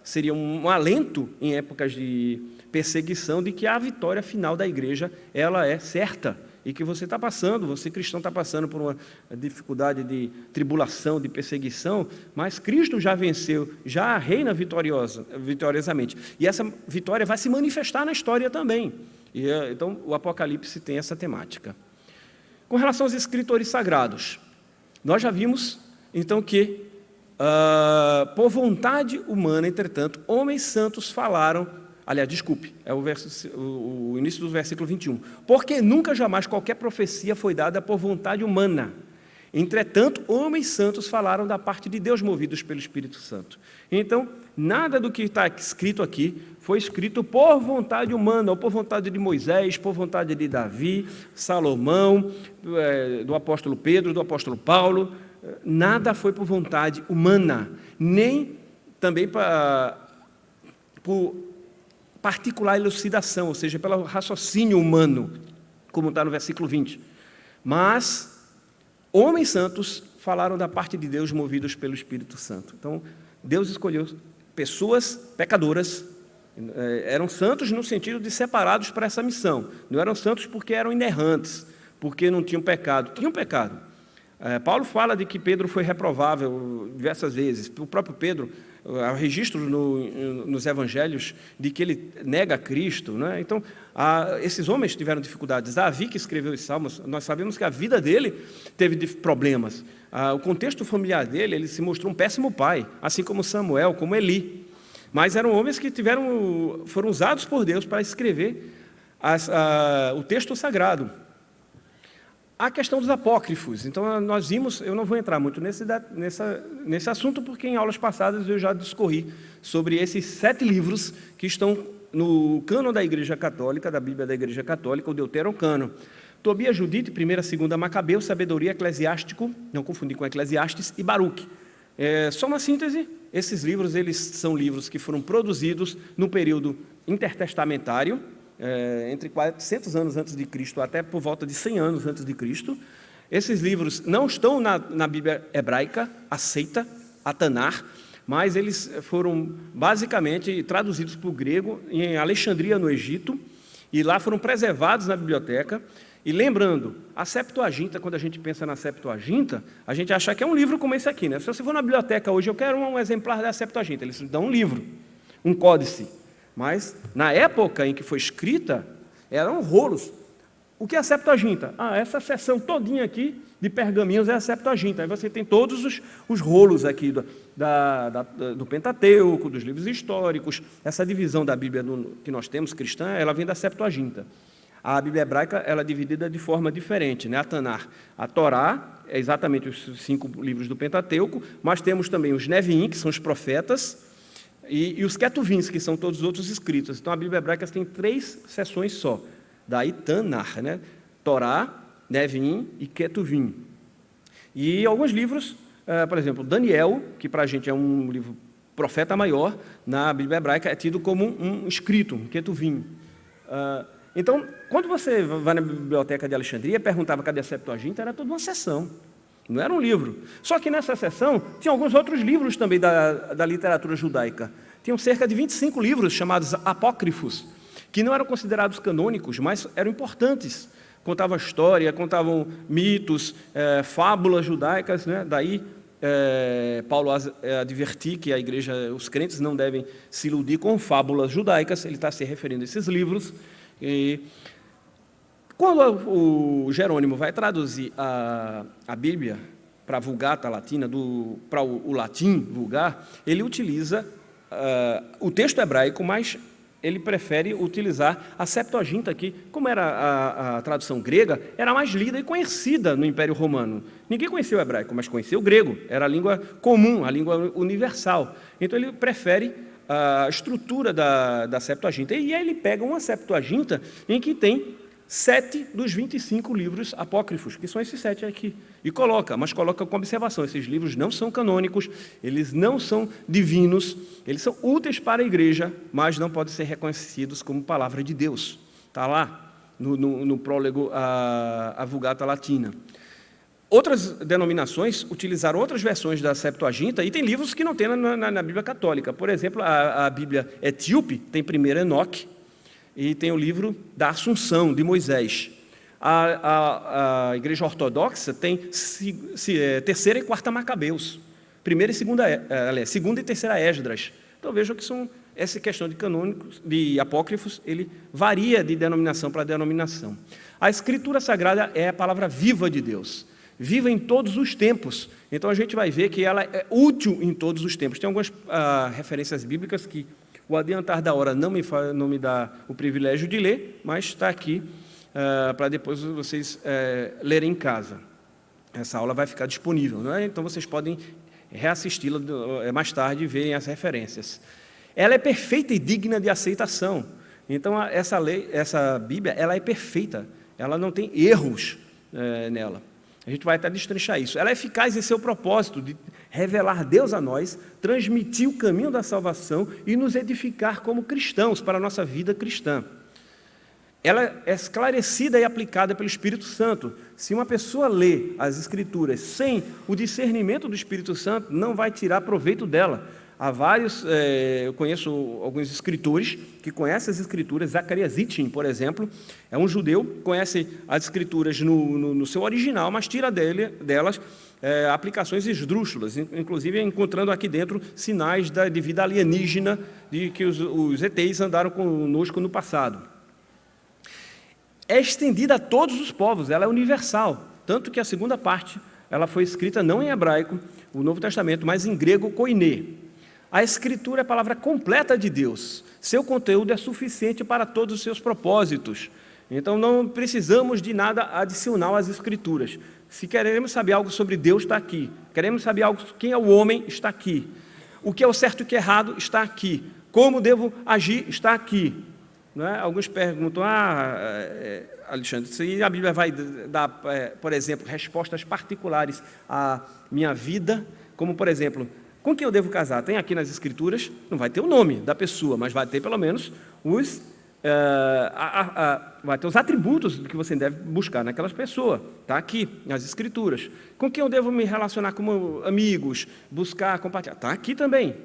Seria um alento em épocas de perseguição de que a vitória final da igreja ela é certa, e que você está passando, você cristão está passando por uma dificuldade de tribulação, de perseguição, mas Cristo já venceu, já reina vitoriosamente, e essa vitória vai se manifestar na história também. Então o Apocalipse tem essa temática. Com relação aos escritores sagrados, nós já vimos então que por vontade humana, entretanto, homens santos falaram. Aliás, desculpe, é o início do versículo 21. Porque nunca jamais qualquer profecia foi dada por vontade humana. Entretanto, homens santos falaram da parte de Deus, movidos pelo Espírito Santo. Então, nada do que está escrito aqui foi escrito por vontade humana, ou por vontade de Moisés, por vontade de Davi, Salomão, do apóstolo Pedro, do apóstolo Paulo. Nada foi por vontade humana, nem também por particular elucidação, ou seja, pelo raciocínio humano, como está no versículo 20. Mas homens santos falaram da parte de Deus, movidos pelo Espírito Santo. Então, Deus escolheu pessoas pecadoras, eram santos no sentido de separados para essa missão. Não eram santos porque eram inerrantes, porque não tinham pecado. Tinham pecado. Paulo fala de que Pedro foi reprovável diversas vezes. O próprio Pedro, há registro nos evangelhos de que ele nega Cristo, né? Então, esses homens tiveram dificuldades. Davi, que escreveu os Salmos, nós sabemos que a vida dele teve problemas. O contexto familiar dele, ele se mostrou um péssimo pai, assim como Samuel, como Eli. Mas eram homens que foram usados por Deus para escrever o texto sagrado. A questão dos apócrifos. Então, nós vimos, eu não vou entrar muito nesse assunto, porque em aulas passadas eu já discorri sobre esses 7 livros que estão no cânon da Igreja Católica, da Bíblia da Igreja Católica, o Deuterocânon. Tobias, Judite, 1ª e 2ª Macabeu, Sabedoria, Eclesiástico, não confundir com Eclesiastes, e Baruque. Só uma síntese, esses livros eles são livros que foram produzidos no período intertestamentário, entre 400 anos antes de Cristo até por volta de 100 anos antes de Cristo. Esses livros não estão na Bíblia hebraica aceita, a Tanar, mas eles foram basicamente traduzidos para o grego em Alexandria, no Egito, e lá foram preservados na biblioteca. E lembrando, a Septuaginta, quando a gente pensa na Septuaginta, a gente acha que é um livro como esse aqui, né? Se você for na biblioteca hoje, eu quero um exemplar da Septuaginta, eles dão um livro, um códice. Mas, na época em que foi escrita, eram rolos. O que é a Septuaginta? Essa seção todinha aqui de pergaminhos é a Septuaginta. Aí você tem todos os rolos aqui do Pentateuco, dos livros históricos. Essa divisão da Bíblia que nós temos, cristã, ela vem da Septuaginta. A Bíblia hebraica ela é dividida de forma diferente, né? A Tanar, a Torá, é exatamente os 5 livros do Pentateuco, mas temos também os Neviim, que são os profetas, e os Ketuvins, que são todos os outros escritos. Então a Bíblia hebraica tem 3 seções só. Daí Tanar, né? Torá, Neviim e Ketuvim. E alguns livros, por exemplo, Daniel, que para a gente é um livro profeta maior, na Bíblia hebraica é tido como um escrito, um Ketuvim. Então, quando você vai na biblioteca de Alexandria e perguntava cadê a Septuaginta, era toda uma seção, não era um livro. Só que nessa seção tinha alguns outros livros também da literatura judaica. Tinham cerca de 25 livros chamados apócrifos, que não eram considerados canônicos, mas eram importantes. Contavam história, contavam mitos, fábulas judaicas, né? Daí Paulo advertir que a igreja, os crentes não devem se iludir com fábulas judaicas. Ele está se referindo a esses livros. E quando o Jerônimo vai traduzir a Bíblia para a Vulgata Latina, para o latim vulgar, ele utiliza o texto hebraico, mas ele prefere utilizar a Septuaginta, que, como era a tradução grega, era mais lida e conhecida no Império Romano. Ninguém conhecia o hebraico, mas conhecia o grego, era a língua comum, a língua universal. Então ele prefere a estrutura da Septuaginta. E aí ele pega uma Septuaginta em que tem 7 dos 25 livros apócrifos, que são esses 7 aqui, e mas coloca com observação: esses livros não são canônicos, eles não são divinos, eles são úteis para a igreja, mas não podem ser reconhecidos como palavra de Deus. Está lá no prólogo à Vulgata Latina. Outras denominações utilizaram outras versões da Septuaginta, e tem livros que não tem na Bíblia Católica. Por exemplo, a Bíblia etíope tem 1º Enoque, e tem o livro da Assunção, de Moisés. A Igreja Ortodoxa tem 3ª e 4ª Macabeus, 1ª e 2ª e 3ª Esdras. Então vejam que essa questão de canônicos, de apócrifos, ele varia de denominação para denominação. A Escritura Sagrada é a palavra viva de Deus, viva em todos os tempos. Então a gente vai ver que ela é útil em todos os tempos. Tem algumas referências bíblicas que o adiantar da hora não me dá o privilégio de ler, mas está aqui para depois vocês lerem em casa. Essa aula vai ficar disponível, não é? Então vocês podem reassisti-la mais tarde e verem as referências. Ela é perfeita e digna de aceitação. Então essa Bíblia, ela é perfeita, ela não tem erros nela. A gente vai até destrinchar isso. Ela é eficaz em seu propósito de revelar Deus a nós, transmitir o caminho da salvação e nos edificar como cristãos para a nossa vida cristã. Ela é esclarecida e aplicada pelo Espírito Santo. Se uma pessoa lê as Escrituras sem o discernimento do Espírito Santo, não vai tirar proveito dela. Há vários, eu conheço alguns escritores que conhecem as Escrituras. Zacarias Sitchin, por exemplo, é um judeu, conhece as Escrituras no seu original, mas tira delas aplicações esdrúxulas, inclusive encontrando aqui dentro sinais de vida alienígena de que os ETs andaram conosco no passado. É estendida a todos os povos, ela é universal, tanto que a segunda parte ela foi escrita não em hebraico, o Novo Testamento, mas em grego koiné. A Escritura é a palavra completa de Deus. Seu conteúdo é suficiente para todos os seus propósitos. Então, não precisamos de nada adicional às Escrituras. Se queremos saber algo sobre Deus, está aqui. Queremos saber algo sobre quem é o homem, está aqui. O que é o certo e o que é errado, está aqui. Como devo agir, está aqui. Não é? Alguns perguntam, Alexandre, se a Bíblia vai dar, por exemplo, respostas particulares à minha vida, como, por exemplo, com quem eu devo casar? Tem aqui nas Escrituras, não vai ter o nome da pessoa, mas vai ter pelo menos vai ter os atributos que você deve buscar naquelas pessoas. Está aqui nas Escrituras. Com quem eu devo me relacionar como amigos, buscar, compartilhar? Está aqui também.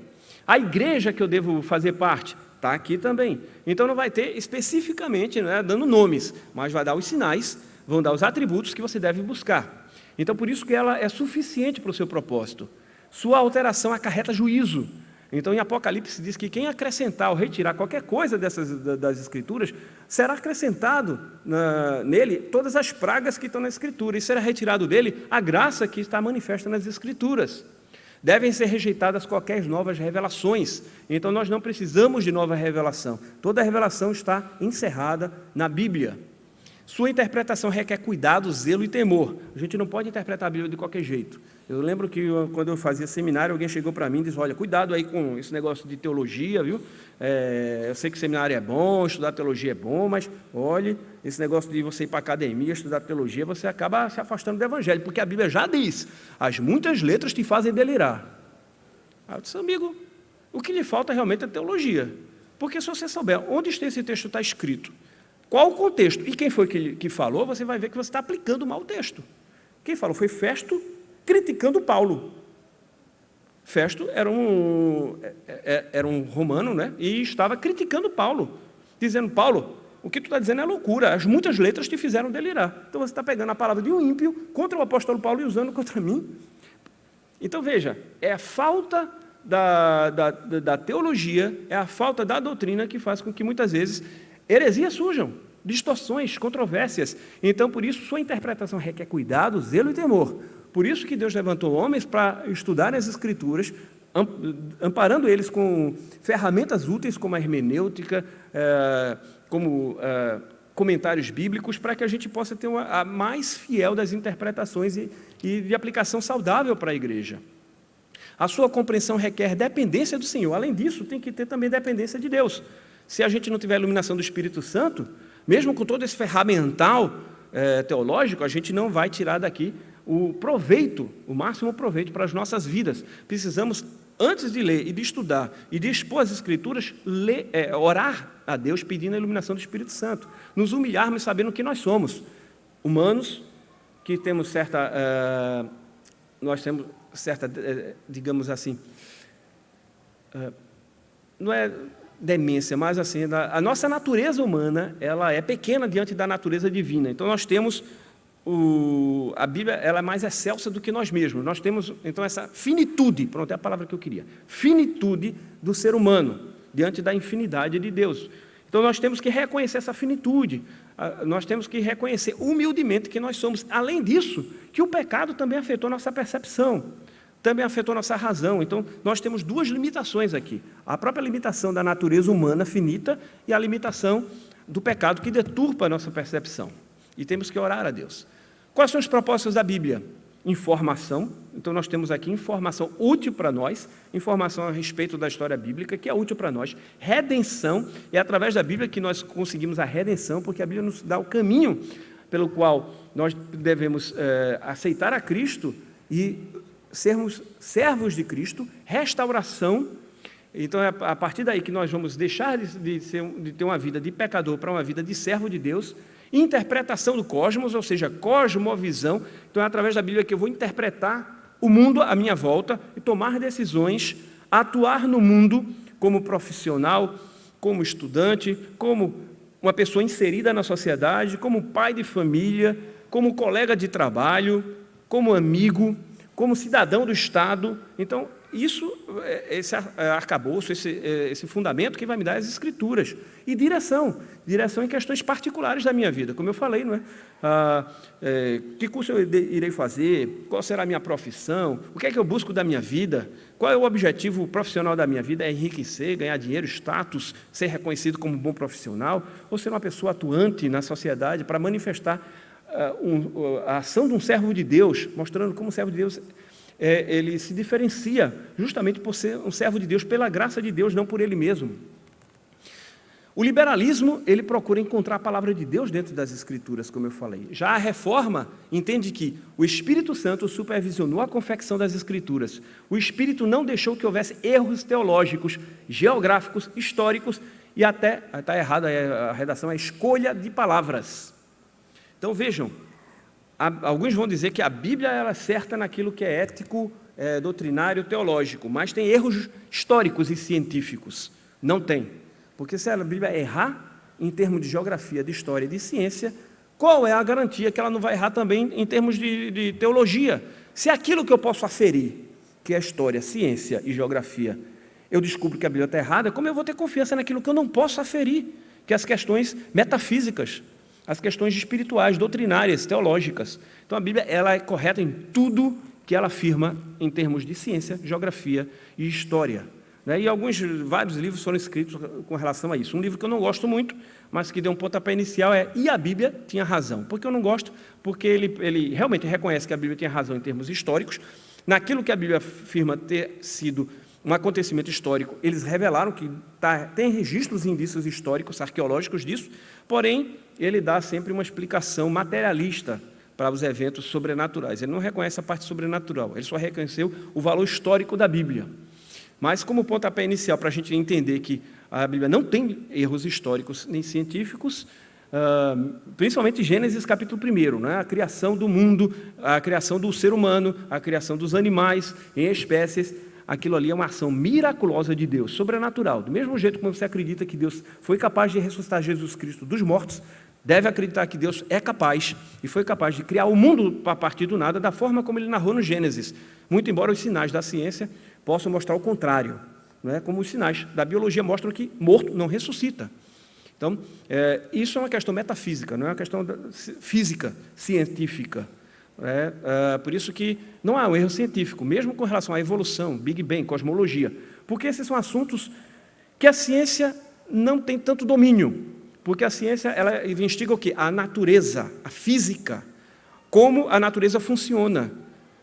A igreja que eu devo fazer parte? Está aqui também. Então não vai ter especificamente, dando nomes, mas vai dar os sinais, vão dar os atributos que você deve buscar. Então por isso que ela é suficiente para o seu propósito. Sua alteração acarreta juízo. Então, em Apocalipse diz que quem acrescentar ou retirar qualquer coisa das Escrituras, será acrescentado nele todas as pragas que estão na Escritura, e será retirado dele a graça que está manifesta nas Escrituras. Devem ser rejeitadas qualquer novas revelações. Então, nós não precisamos de nova revelação. Toda a revelação está encerrada na Bíblia. Sua interpretação requer cuidado, zelo e temor. A gente não pode interpretar a Bíblia de qualquer jeito. Eu lembro que quando eu fazia seminário, alguém chegou para mim e disse: olha, cuidado aí com esse negócio de teologia, viu? Eu sei que seminário é bom, estudar teologia é bom, mas olhe, esse negócio de você ir para a academia, estudar teologia, você acaba se afastando do Evangelho, porque a Bíblia já diz: as muitas letras te fazem delirar. Aí eu disse: amigo, o que lhe falta realmente é teologia, porque se você souber onde esse texto está escrito, qual o contexto e quem foi que falou, você vai ver que você está aplicando mal o texto. Quem falou foi Festo, criticando Paulo. Festo era um romano, né? E estava criticando Paulo, dizendo: Paulo, o que tu está dizendo é loucura, as muitas letras te fizeram delirar. Então você está pegando a palavra de um ímpio contra o apóstolo Paulo e usando contra mim. Então veja, é a falta da teologia, é a falta da doutrina que faz com que muitas vezes heresias surjam, distorções, controvérsias. Então, por isso, sua interpretação requer cuidado, zelo e temor. Por isso que Deus levantou homens para estudar as Escrituras, amparando eles com ferramentas úteis como a hermenêutica, como comentários bíblicos, para que a gente possa ter a mais fiel das interpretações e de aplicação saudável para a igreja. A sua compreensão requer dependência do Senhor. Além disso, tem que ter também dependência de Deus. Se a gente não tiver a iluminação do Espírito Santo, mesmo com todo esse ferramental teológico, a gente não vai tirar daqui o proveito, o máximo proveito para as nossas vidas. Precisamos, antes de ler e de estudar e de expor as Escrituras, orar a Deus pedindo a iluminação do Espírito Santo, nos humilharmos sabendo que nós somos humanos, que temos digamos assim, não é demência, mas assim, a nossa natureza humana, ela é pequena diante da natureza divina. Então nós temos a Bíblia, ela é mais excelsa do que nós mesmos. Nós temos então essa finitude, pronto, é a palavra que eu queria, finitude do ser humano diante da infinidade de Deus. Então nós temos que reconhecer essa finitude, nós temos que reconhecer humildemente que nós somos. Além disso, que o pecado também afetou nossa percepção, também afetou nossa razão. Então, nós temos duas limitações aqui. A própria limitação da natureza humana finita e a limitação do pecado que deturpa a nossa percepção. E temos que orar a Deus. Quais são os propósitos da Bíblia? Informação. Então, nós temos aqui informação útil para nós, informação a respeito da história bíblica, que é útil para nós. Redenção. É através da Bíblia que nós conseguimos a redenção, porque a Bíblia nos dá o caminho pelo qual nós devemos aceitar a Cristo e sermos servos de Cristo, restauração. Então é a partir daí que nós vamos deixar de ter uma vida de pecador para uma vida de servo de Deus. Interpretação do cosmos, ou seja, cosmovisão. Então é através da Bíblia que eu vou interpretar o mundo à minha volta e tomar decisões, atuar no mundo como profissional, como estudante, como uma pessoa inserida na sociedade, como pai de família, como colega de trabalho, como amigo, como cidadão do Estado. Então, esse arcabouço, esse fundamento que vai me dar as Escrituras. E direção em questões particulares da minha vida, como eu falei, não é? Que curso eu irei fazer? Qual será a minha profissão? O que é que eu busco da minha vida? Qual é o objetivo profissional da minha vida? É enriquecer, ganhar dinheiro, status, ser reconhecido como um bom profissional? Ou ser uma pessoa atuante na sociedade para manifestar a ação de um servo de Deus, mostrando como o servo de Deus ele se diferencia justamente por ser um servo de Deus, pela graça de Deus, não por ele mesmo. O liberalismo, ele procura encontrar a palavra de Deus dentro das Escrituras, como eu falei. Já a reforma entende que o Espírito Santo supervisionou a confecção das Escrituras. O Espírito não deixou que houvesse erros teológicos, geográficos, históricos e até, está errada a redação, a escolha de palavras. Então vejam, alguns vão dizer que a Bíblia ela é certa naquilo que é ético, doutrinário, teológico, mas tem erros históricos e científicos. Não tem. Porque se a Bíblia errar em termos de geografia, de história e de ciência, qual é a garantia que ela não vai errar também em termos de teologia? Se aquilo que eu posso aferir, que é história, ciência e geografia, eu descubro que a Bíblia está errada, como eu vou ter confiança naquilo que eu não posso aferir, que é as questões metafísicas, as questões espirituais, doutrinárias, teológicas. Então a Bíblia ela é correta em tudo que ela afirma em termos de ciência, geografia e história. E vários livros foram escritos com relação a isso. Um livro que eu não gosto muito, mas que deu um pontapé inicial E a Bíblia tinha razão. Por que eu não gosto? Porque ele realmente reconhece que a Bíblia tinha razão em termos históricos. Naquilo que a Bíblia afirma ter sido um acontecimento histórico, eles revelaram que tem registros e indícios históricos, arqueológicos disso, porém, ele dá sempre uma explicação materialista para os eventos sobrenaturais. Ele não reconhece a parte sobrenatural, ele só reconheceu o valor histórico da Bíblia. Mas como pontapé inicial, para a gente entender que a Bíblia não tem erros históricos nem científicos, principalmente Gênesis capítulo 1, né? A criação do mundo, a criação do ser humano, a criação dos animais em espécies, aquilo ali é uma ação miraculosa de Deus, sobrenatural. Do mesmo jeito como você acredita que Deus foi capaz de ressuscitar Jesus Cristo dos mortos, deve acreditar que Deus é capaz e foi capaz de criar o mundo a partir do nada, da forma como ele narrou no Gênesis. Muito embora os sinais da ciência possam mostrar o contrário, né? Como os sinais da biologia mostram que morto não ressuscita. Então, isso é uma questão metafísica, não é uma questão física, científica. Por isso que não há um erro científico, mesmo com relação à evolução, Big Bang, cosmologia, porque esses são assuntos que a ciência não tem tanto domínio, porque a ciência ela investiga o quê? A natureza, a física, como a natureza funciona,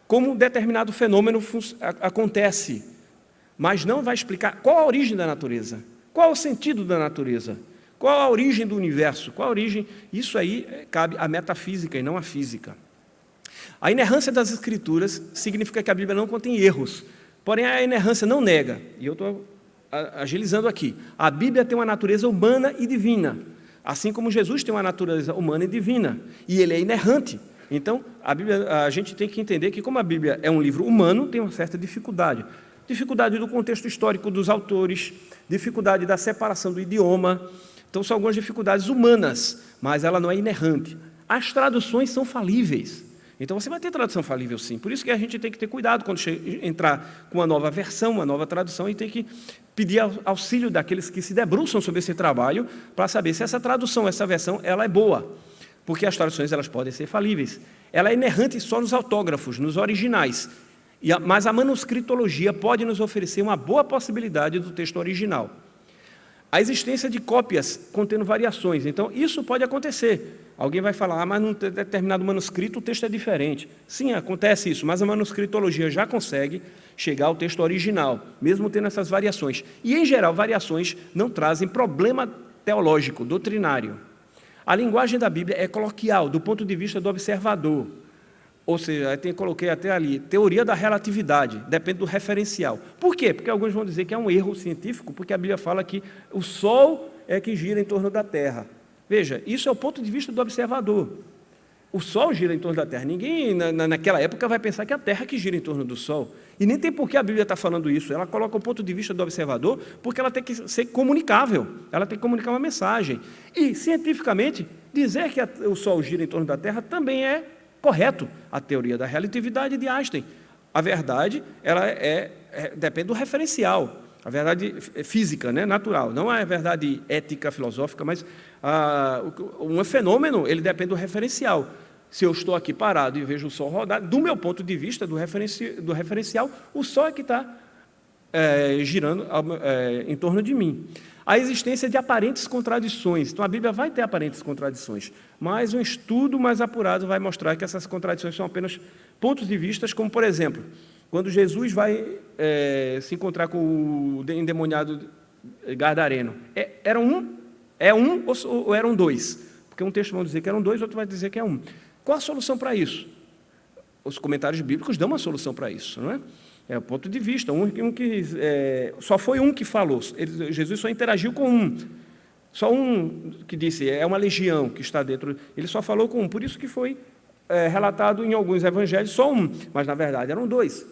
como um determinado fenômeno acontece, mas não vai explicar qual a origem da natureza, qual o sentido da natureza, qual a origem do universo, qual a origem. Isso aí cabe à metafísica e não à física. A inerrância das Escrituras significa que a Bíblia não contém erros, porém a inerrância não nega, e eu estou agilizando aqui, a Bíblia tem uma natureza humana e divina, assim como Jesus tem uma natureza humana e divina, e ele é inerrante. Então, a gente tem que entender que como a Bíblia é um livro humano, tem uma certa dificuldade. Dificuldade do contexto histórico dos autores, dificuldade da separação do idioma. Então, são algumas dificuldades humanas, mas ela não é inerrante. As traduções são falíveis. Então, você vai ter tradução falível, sim. Por isso que a gente tem que ter cuidado quando entrar com uma nova versão, uma nova tradução, e tem que pedir auxílio daqueles que se debruçam sobre esse trabalho para saber se essa tradução, essa versão, ela é boa. Porque as traduções elas podem ser falíveis. Ela é inerrante só nos autógrafos, nos originais. Mas a manuscritologia pode nos oferecer uma boa possibilidade do texto original. A existência de cópias contendo variações. Então, isso pode acontecer. Alguém vai falar, mas num determinado manuscrito o texto é diferente. Sim, acontece isso, mas a manuscritologia já consegue chegar ao texto original, mesmo tendo essas variações. E, em geral, variações não trazem problema teológico, doutrinário. A linguagem da Bíblia é coloquial, do ponto de vista do observador. Ou seja, coloquei até ali, teoria da relatividade, depende do referencial. Por quê? Porque alguns vão dizer que é um erro científico, porque a Bíblia fala que o Sol é que gira em torno da Terra. Veja, isso é o ponto de vista do observador. O Sol gira em torno da Terra. Ninguém, naquela época, vai pensar que é a Terra que gira em torno do Sol. E nem tem por que a Bíblia está falando isso. Ela coloca o ponto de vista do observador, porque ela tem que ser comunicável. Ela tem que comunicar uma mensagem. E, cientificamente, dizer que o Sol gira em torno da Terra também é correto. A teoria da relatividade de Einstein. A verdade, ela depende do referencial. A verdade física, né, natural. Não é a verdade ética, filosófica, mas um fenômeno, ele depende do referencial. Se eu estou aqui parado e vejo o Sol rodar, do meu ponto de vista, do referencial, o Sol é que está girando em torno de mim. A existência de aparentes contradições. Então, a Bíblia vai ter aparentes contradições, mas um estudo mais apurado vai mostrar que essas contradições são apenas pontos de vista, como, por exemplo, quando Jesus vai se encontrar com o endemoniado gadareno. Era um ou eram dois? Porque um texto vai dizer que eram dois, outro vai dizer que é um. Qual a solução para isso? Os comentários bíblicos dão uma solução para isso, não é? É o ponto de vista. Só foi um que falou. Jesus só interagiu com um. Só um que disse, é uma legião que está dentro. Ele só falou com um. Por isso que foi relatado em alguns evangelhos só um, mas na verdade eram dois.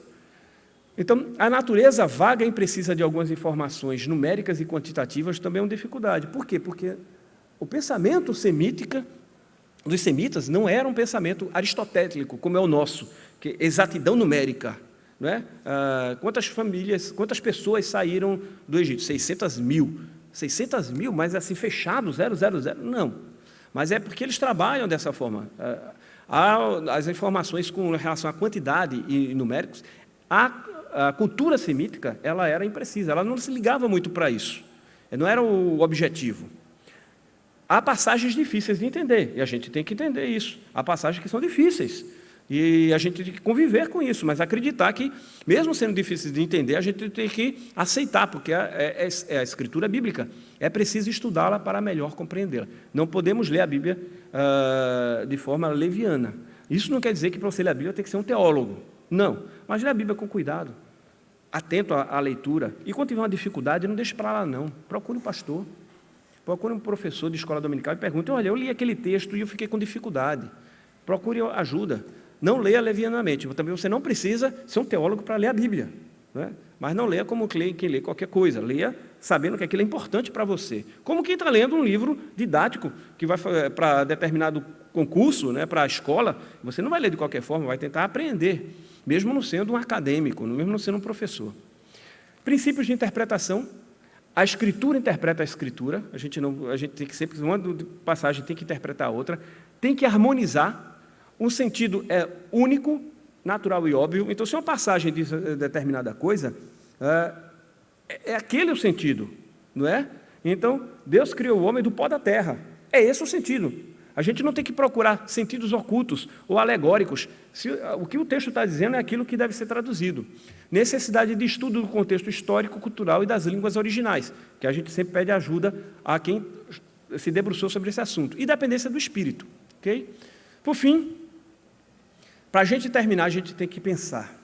Então, a natureza vaga e imprecisa de algumas informações numéricas e quantitativas também é uma dificuldade. Por quê? Porque o pensamento semítica dos semitas não era um pensamento aristotélico, como é o nosso, que é exatidão numérica. não é? Quantas famílias, quantas pessoas saíram do Egito? 600 mil. 600 mil, mas assim, fechado, 000? Não. Mas é porque eles trabalham dessa forma. As informações com relação à quantidade e numéricos, a cultura semítica, ela era imprecisa, ela não se ligava muito para isso. Não era o objetivo. Há passagens difíceis de entender, e a gente tem que entender isso. Há passagens que são difíceis, e a gente tem que conviver com isso, mas acreditar que, mesmo sendo difíceis de entender, a gente tem que aceitar, porque a escritura bíblica. É preciso estudá-la para melhor compreendê-la. Não podemos ler a Bíblia de forma leviana. Isso não quer dizer que para você ler a Bíblia tem que ser um teólogo. Não, mas ler a Bíblia com cuidado, atento à leitura. E quando tiver uma dificuldade, não deixe para lá não. Procure um pastor, procure um professor de escola dominical e pergunte: olha, eu li aquele texto e eu fiquei com dificuldade. Procure ajuda. Não leia levianamente. Também você não precisa ser um teólogo para ler a Bíblia, né? Mas não leia como quem lê qualquer coisa. Leia sabendo que aquilo é importante para você. Como quem está lendo um livro didático que vai para determinado concurso, né, para a escola. Você não vai ler de qualquer forma, vai tentar aprender, mesmo não sendo um acadêmico, mesmo não sendo um professor. Princípios de interpretação. A Escritura interpreta a Escritura. A gente tem que sempre, uma passagem tem que interpretar a outra. Tem que harmonizar. Um sentido é único, natural e óbvio. Então, se uma passagem diz determinada coisa, é aquele o sentido, não é? Então, Deus criou o homem do pó da terra. É esse o sentido. A gente não tem que procurar sentidos ocultos ou alegóricos. O que o texto está dizendo é aquilo que deve ser traduzido. Necessidade de estudo do contexto histórico, cultural e das línguas originais, que a gente sempre pede ajuda a quem se debruçou sobre esse assunto. E dependência do espírito. Okay? Por fim, para a gente terminar, a gente tem que pensar.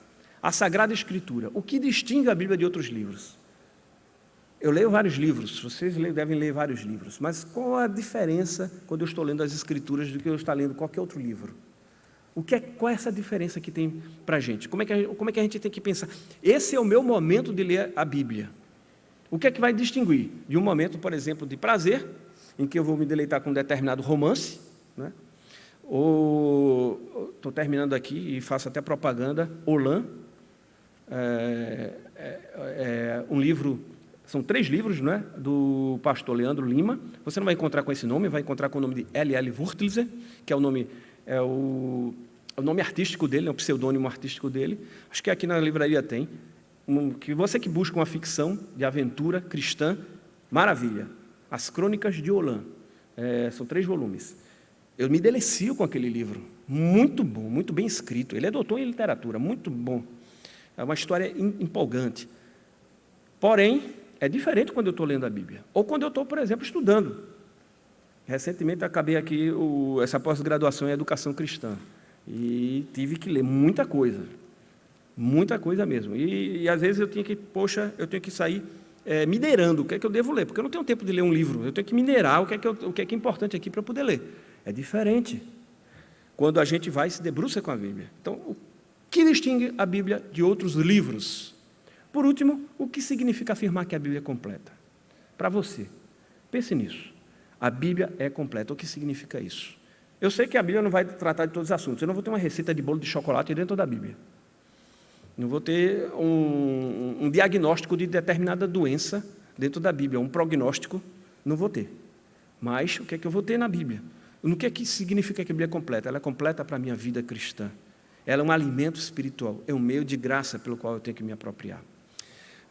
A Sagrada Escritura, o que distingue a Bíblia de outros livros? Eu leio vários livros, vocês devem ler vários livros, mas qual a diferença quando eu estou lendo as Escrituras do que eu estou lendo qualquer outro livro? Qual é essa diferença que tem para a gente? Como é que a gente tem que pensar? Esse é o meu momento de ler a Bíblia. O que é que vai distinguir? De um momento, por exemplo, de prazer, em que eu vou me deleitar com um determinado romance, né? Ou estou terminando aqui e faço até propaganda, Olan, um livro, são 3 livros, não é? Do pastor Leandro Lima. Você não vai encontrar com esse nome, vai encontrar com o nome de L.L. Wurtlzer, que é o nome artístico dele, é o pseudônimo artístico dele. Acho que aqui na livraria tem. Que você que busca uma ficção de aventura cristã, maravilha. As Crônicas de Olan. São 3 volumes. Eu me delicio com aquele livro. Muito bom, muito bem escrito. Ele é doutor em literatura, muito bom. É uma história empolgante. Porém, é diferente quando eu estou lendo a Bíblia. Ou quando eu estou, por exemplo, estudando. Recentemente acabei aqui essa pós-graduação em Educação Cristã. E tive que ler muita coisa mesmo. E às vezes eu tenho que sair minerando o que é que eu devo ler, porque eu não tenho tempo de ler um livro, eu tenho que minerar o que é importante aqui para poder ler. É diferente quando a gente vai e se debruça com a Bíblia. Então, o que distingue a Bíblia de outros livros? Por último, o que significa afirmar que a Bíblia é completa? Para você, pense nisso. A Bíblia é completa. O que significa isso? Eu sei que a Bíblia não vai tratar de todos os assuntos. Eu não vou ter uma receita de bolo de chocolate dentro da Bíblia. Não vou ter um diagnóstico de determinada doença dentro da Bíblia, um prognóstico, não vou ter. Mas o que é que eu vou ter na Bíblia? No que é que significa que a Bíblia é completa? Ela é completa para a minha vida cristã. Ela é um alimento espiritual, é um meio de graça pelo qual eu tenho que me apropriar.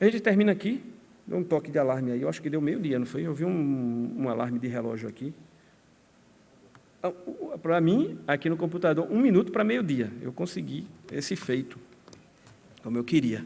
A gente termina aqui, deu um toque de alarme aí, eu acho que deu meio-dia, não foi? Eu vi um alarme de relógio aqui. Para mim, aqui no computador, 1 minuto para meio-dia, eu consegui esse feito, como eu queria.